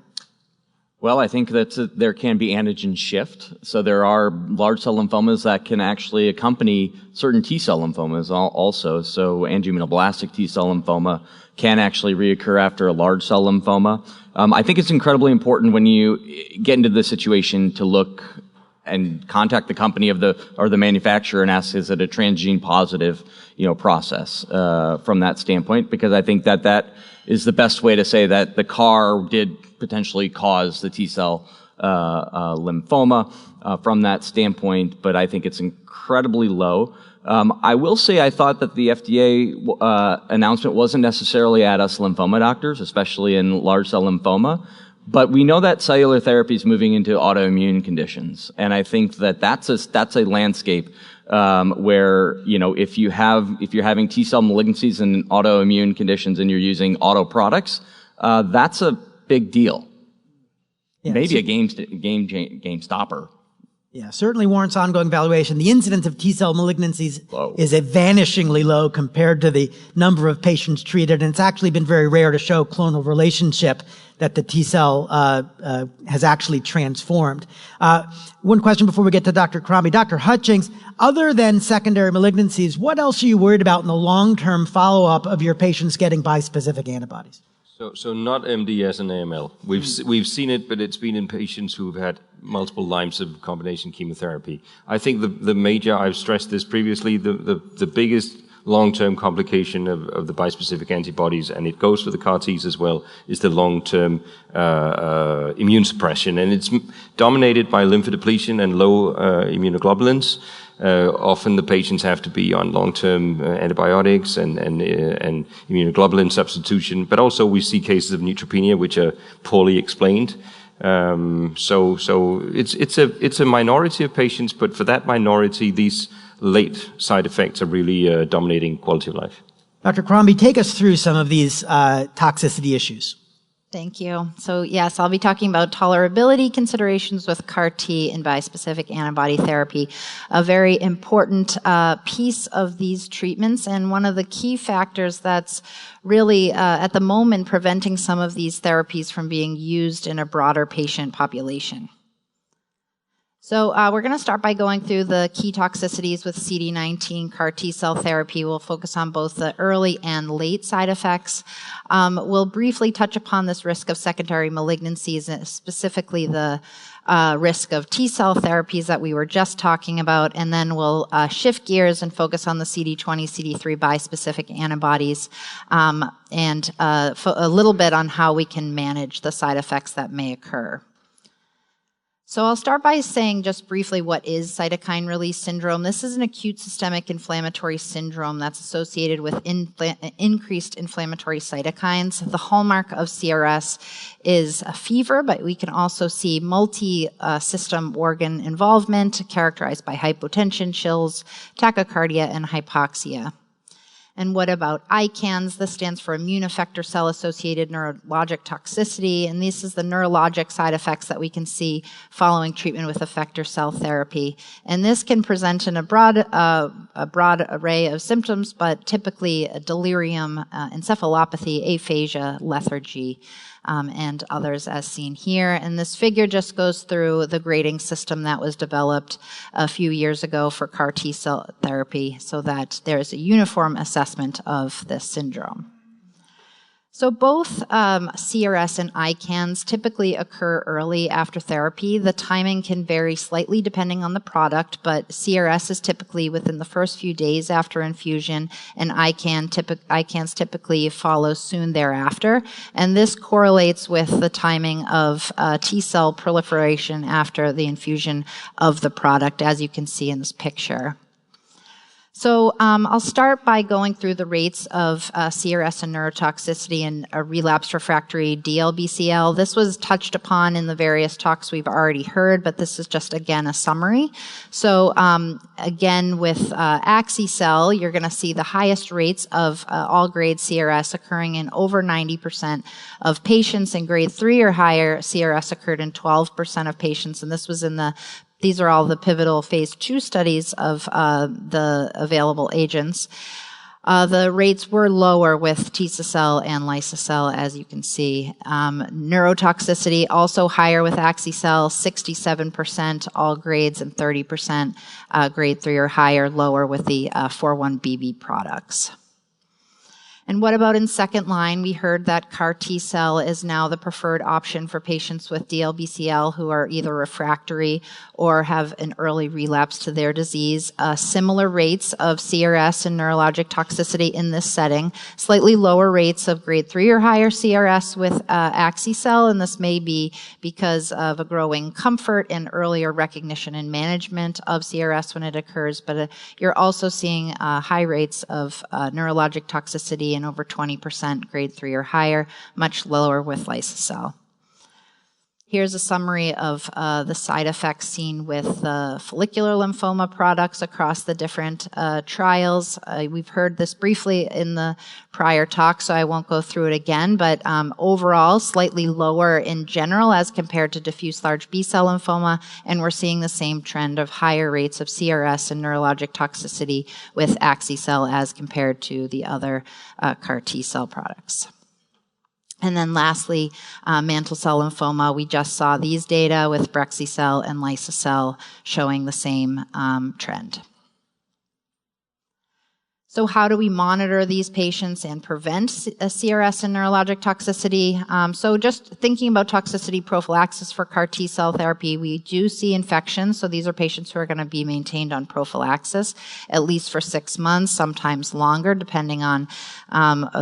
Well, I think that there can be antigen shift. So there are large cell lymphomas that can actually accompany certain T-cell lymphomas also. So angioimmunoblastic T-cell lymphoma can actually reoccur after a large cell lymphoma. I think it's incredibly important when you get into this situation to look and contact the company or the manufacturer and ask, is it a transgene positive, process, from that standpoint? Because I think that is the best way to say that the CAR did potentially cause the T-cell lymphoma from that standpoint, but I think it's incredibly low. I will say I thought that the FDA announcement wasn't necessarily at us lymphoma doctors, especially in large cell lymphoma, but we know that cellular therapy is moving into autoimmune conditions, and I think that's a landscape where if you're having T-cell malignancies and autoimmune conditions and you're using auto products, that's a big deal. Yeah, maybe a game stopper. Yeah, certainly warrants ongoing evaluation. The incidence of T-cell malignancies is vanishingly low compared to the number of patients treated, and it's actually been very rare to show clonal relationship that the T-cell has actually transformed. One question before we get to Dr. Crombie. Dr. Hutchings, other than secondary malignancies, what else are you worried about in the long-term follow-up of your patients getting bispecific antibodies? So not MDS and AML. We've seen it, but it's been in patients who've had multiple lines of combination chemotherapy. I think the major, I've stressed this previously, the biggest long-term complication of the bispecific antibodies, and it goes for the CAR-Ts as well, is the long-term immune suppression. And it's dominated by lymphodepletion and low immunoglobulins. Often the patients have to be on long-term antibiotics and immunoglobulin substitution, but also we see cases of neutropenia which are poorly explained. So it's a minority of patients, but for that minority, these late side effects are really dominating quality of life. Dr. Crombie, take us through some of these toxicity issues. Thank you. So yes, I'll be talking about tolerability considerations with CAR-T and bispecific antibody therapy, a very important piece of these treatments, and one of the key factors that's really at the moment preventing some of these therapies from being used in a broader patient population. So we're going to start by going through the key toxicities with CD19 CAR T-cell therapy. We'll focus on both the early and late side effects. We'll briefly touch upon this risk of secondary malignancies, specifically the risk of T-cell therapies that we were just talking about, and then we'll shift gears and focus on the CD20, CD3 bispecific antibodies, and a little bit on how we can manage the side effects that may occur. So I'll start by saying just briefly what is cytokine release syndrome. This is an acute systemic inflammatory syndrome that's associated with increased inflammatory cytokines. The hallmark of CRS is a fever, but we can also see multi-system organ involvement characterized by hypotension, chills, tachycardia, and hypoxia. And what about ICANS? This stands for immune effector cell-associated neurologic toxicity, and this is the neurologic side effects that we can see following treatment with effector cell therapy. And this can present in a broad array of symptoms, but typically delirium, encephalopathy, aphasia, lethargy, and others as seen here. And this figure just goes through the grading system that was developed a few years ago for CAR T-cell therapy so that there's a uniform assessment of this syndrome. So both CRS and ICANS typically occur early after therapy. The timing can vary slightly depending on the product, but CRS is typically within the first few days after infusion, and ICANS typically follow soon thereafter. And this correlates with the timing of T-cell proliferation after the infusion of the product, as you can see in this picture. So I'll start by going through the rates of CRS and neurotoxicity in a relapsed refractory DLBCL. This was touched upon in the various talks we've already heard, but this is just, again, a summary. So again, with axi-cell, you're going to see the highest rates of all-grade CRS occurring in over 90% of patients, and grade 3 or higher CRS occurred in 12% of patients, and this was in these are all the pivotal phase 2 studies of the available agents. The rates were lower with Tycel and Lysocell, as you can see. Neurotoxicity also higher with axi-cell, 67% all grades and 30% grade 3 or higher, lower with the 4-1BB products. And what about in second line? We heard that CAR T-cell is now the preferred option for patients with DLBCL who are either refractory or have an early relapse to their disease. Similar rates of CRS and neurologic toxicity in this setting. Slightly lower rates of grade 3 or higher CRS with axi-cell, and this may be because of a growing comfort and earlier recognition and management of CRS when it occurs, but you're also seeing high rates of neurologic toxicity and over 20% grade 3 or higher, much lower with Lysocell. Here's a summary of the side effects seen with the follicular lymphoma products across the different trials. We've heard this briefly in the prior talk, so I won't go through it again, but overall, slightly lower in general as compared to diffuse large B-cell lymphoma, and we're seeing the same trend of higher rates of CRS and neurologic toxicity with axi-cell as compared to the other CAR T-cell products. And then lastly, mantle cell lymphoma, we just saw these data with Brexicell and Lysocell showing the same trend. So how do we monitor these patients and prevent CRS and neurologic toxicity? So just thinking about toxicity prophylaxis for CAR T-cell therapy, we do see infections. So these are patients who are going to be maintained on prophylaxis at least for 6 months, sometimes longer, depending on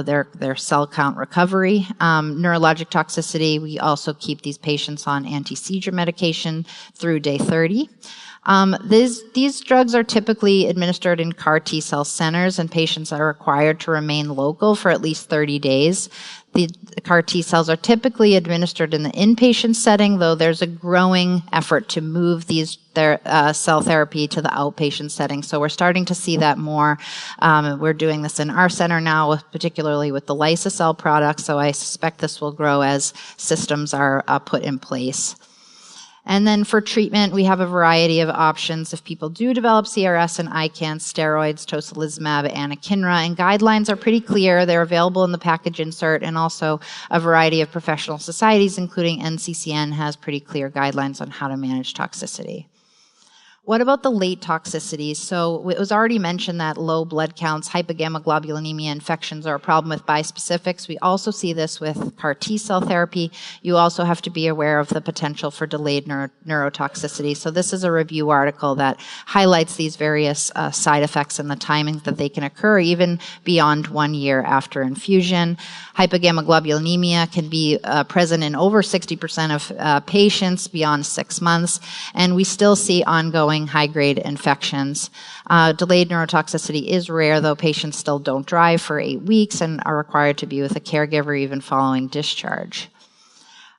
their cell count recovery. Neurologic toxicity, we also keep these patients on anti-seizure medication through day 30. These drugs are typically administered in CAR T-cell centers, and patients are required to remain local for at least 30 days. The CAR T-cells are typically administered in the inpatient setting, though there's a growing effort to move their cell therapy to the outpatient setting. So we're starting to see that more. We're doing this in our center now, particularly with the Lysocell products, so I suspect this will grow as systems are put in place. And then for treatment, we have a variety of options. If people do develop CRS and ICANS, steroids, tocilizumab, anakinra, and guidelines are pretty clear. They're available in the package insert, and also a variety of professional societies, including NCCN, has pretty clear guidelines on how to manage toxicity. What about the late toxicities? So it was already mentioned that low blood counts, hypogammaglobulinemia infections are a problem with bispecifics. We also see this with CAR T-cell therapy. You also have to be aware of the potential for delayed neurotoxicity. So this is a review article that highlights these various side effects and the timing that they can occur even beyond 1 year after infusion. Hypogammaglobulinemia can be present in over 60% of patients beyond 6 months, and we still see ongoing high-grade infections. Delayed neurotoxicity is rare, though patients still don't drive for 8 weeks and are required to be with a caregiver even following discharge.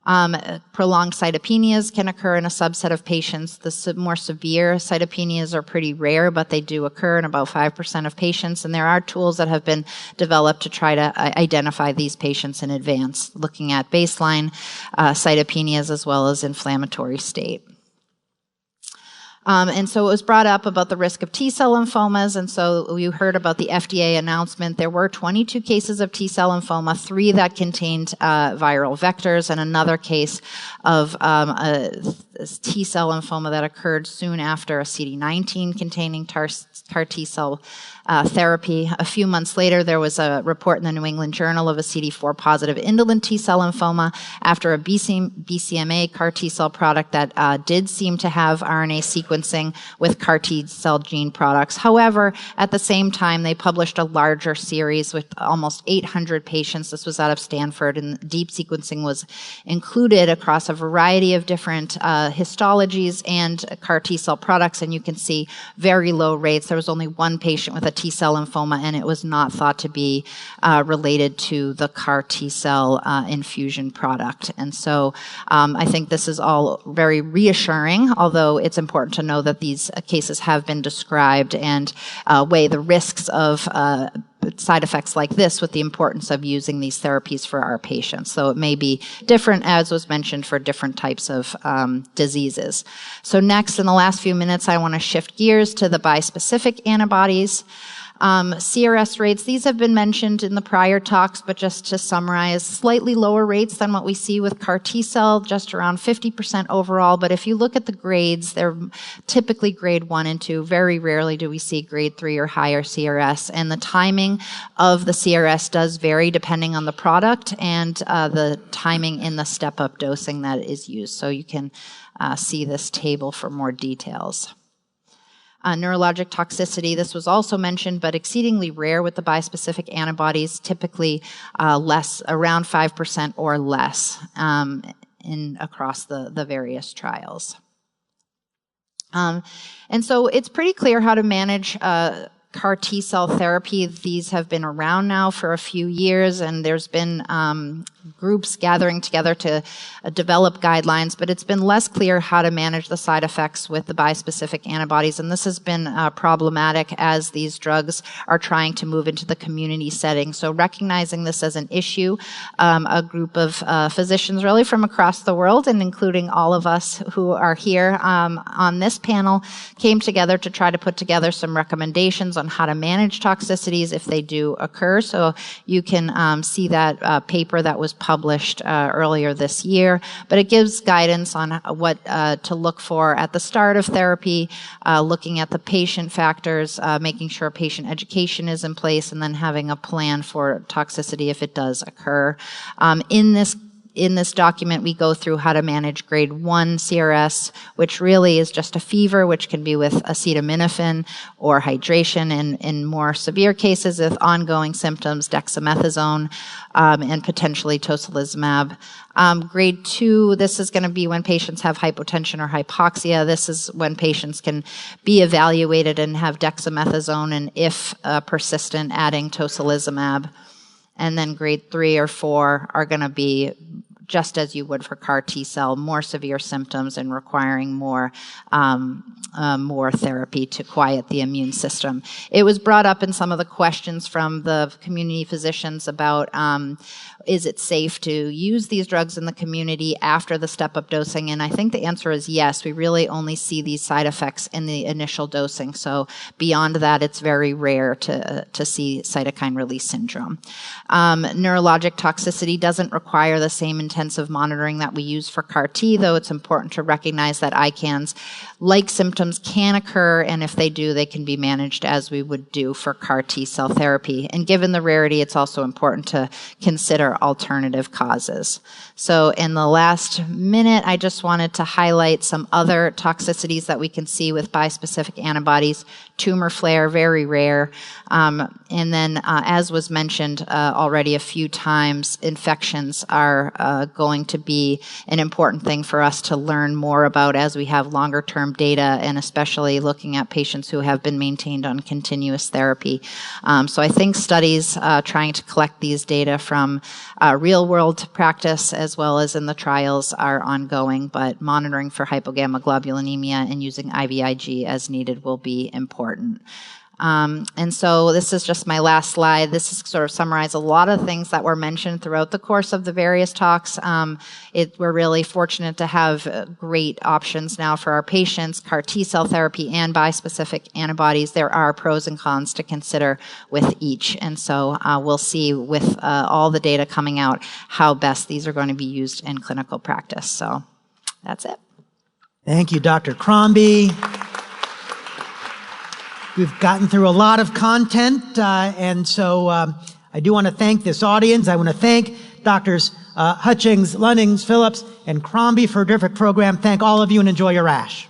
Prolonged cytopenias can occur in a subset of patients. The more severe cytopenias are pretty rare, but they do occur in about 5% of patients, and there are tools that have been developed to try to identify these patients in advance, looking at baseline cytopenias as well as inflammatory state. And so it was brought up about the risk of T-cell lymphomas, and so you heard about the FDA announcement. There were 22 cases of T-cell lymphoma, 3 that contained viral vectors, and another case of a T-cell lymphoma that occurred soon after a CD19 containing CAR T-cell therapy. A few months later, there was a report in the New England Journal of a CD4 positive indolent T-cell lymphoma after a BCMA CAR T-cell product that did seem to have RNA sequencing with CAR T-cell gene products. However, at the same time, they published a larger series with almost 800 patients. This was out of Stanford, and deep sequencing was included across a variety of different histologies and CAR T-cell products, and you can see very low rates. There was only 1 patient with a T-cell lymphoma, and it was not thought to be related to the CAR T-cell infusion product. And so I think this is all very reassuring, although it's important to know that these cases have been described and weigh the risks of side effects like this with the importance of using these therapies for our patients. So it may be different, as was mentioned, for different types of diseases. So next, in the last few minutes, I want to shift gears to the bispecific antibodies. CRS rates, these have been mentioned in the prior talks, but just to summarize, slightly lower rates than what we see with CAR T-cell, just around 50% overall. But if you look at the grades, they're typically grade 1 and 2. Very rarely do we see grade 3 or higher CRS. And the timing of the CRS does vary depending on the product and the timing in the step-up dosing that is used. So you can see this table for more details. Neurologic toxicity, this was also mentioned, but exceedingly rare with the bispecific antibodies, typically less, around 5% or less across the various trials. And so it's pretty clear how to manage CAR T-cell therapy. These have been around now for a few years, and there's been groups gathering together to develop guidelines, but it's been less clear how to manage the side effects with the bispecific antibodies, and this has been problematic as these drugs are trying to move into the community setting. So recognizing this as an issue, a group of physicians really from across the world, and including all of us who are here on this panel, came together to try to put together some recommendations on how to manage toxicities if they do occur. So you can see that paper that was published earlier this year, but it gives guidance on what to look for at the start of therapy, looking at the patient factors, making sure patient education is in place, and then having a plan for toxicity if it does occur. In this document, we go through how to manage grade 1 CRS, which really is just a fever, which can be with acetaminophen or hydration, and in more severe cases with ongoing symptoms, dexamethasone, and potentially tocilizumab. Grade 2, this is going to be when patients have hypotension or hypoxia. This is when patients can be evaluated and have dexamethasone, and if persistent, adding tocilizumab. And then grade 3 or 4 are going to be just as you would for CAR T-cell, more severe symptoms and requiring more therapy to quiet the immune system. It was brought up in some of the questions from the community physicians about is it safe to use these drugs in the community after the step-up dosing? And I think the answer is yes. We really only see these side effects in the initial dosing. So beyond that, it's very rare to see cytokine release syndrome. Neurologic toxicity doesn't require the same intensive monitoring that we use for CAR T, though it's important to recognize that ICANS-like symptoms can occur, and if they do, they can be managed as we would do for CAR T-cell therapy. And given the rarity, it's also important to consider alternative causes. So in the last minute, I just wanted to highlight some other toxicities that we can see with bispecific antibodies. Tumor flare, very rare. And then, as was mentioned already a few times, infections are going to be an important thing for us to learn more about as we have longer-term data, and especially looking at patients who have been maintained on continuous therapy. So I think studies trying to collect these data from real-world practice as well as in the trials are ongoing, but monitoring for hypogammaglobulinemia and using IVIG as needed will be important. And so this is just my last slide. This is sort of summarize a lot of things that were mentioned throughout the course of the various talks. We're really fortunate to have great options now for our patients, CAR T-cell therapy and bispecific antibodies. There are pros and cons to consider with each. And so we'll see with all the data coming out how best these are going to be used in clinical practice. So that's it. Thank you, Dr. Crombie. We've gotten through a lot of content, and so I do want to thank this audience. I want to thank Drs. Hutchings, Lunning, Phillips, and Crombie for a terrific program. Thank all of you and enjoy your ASH.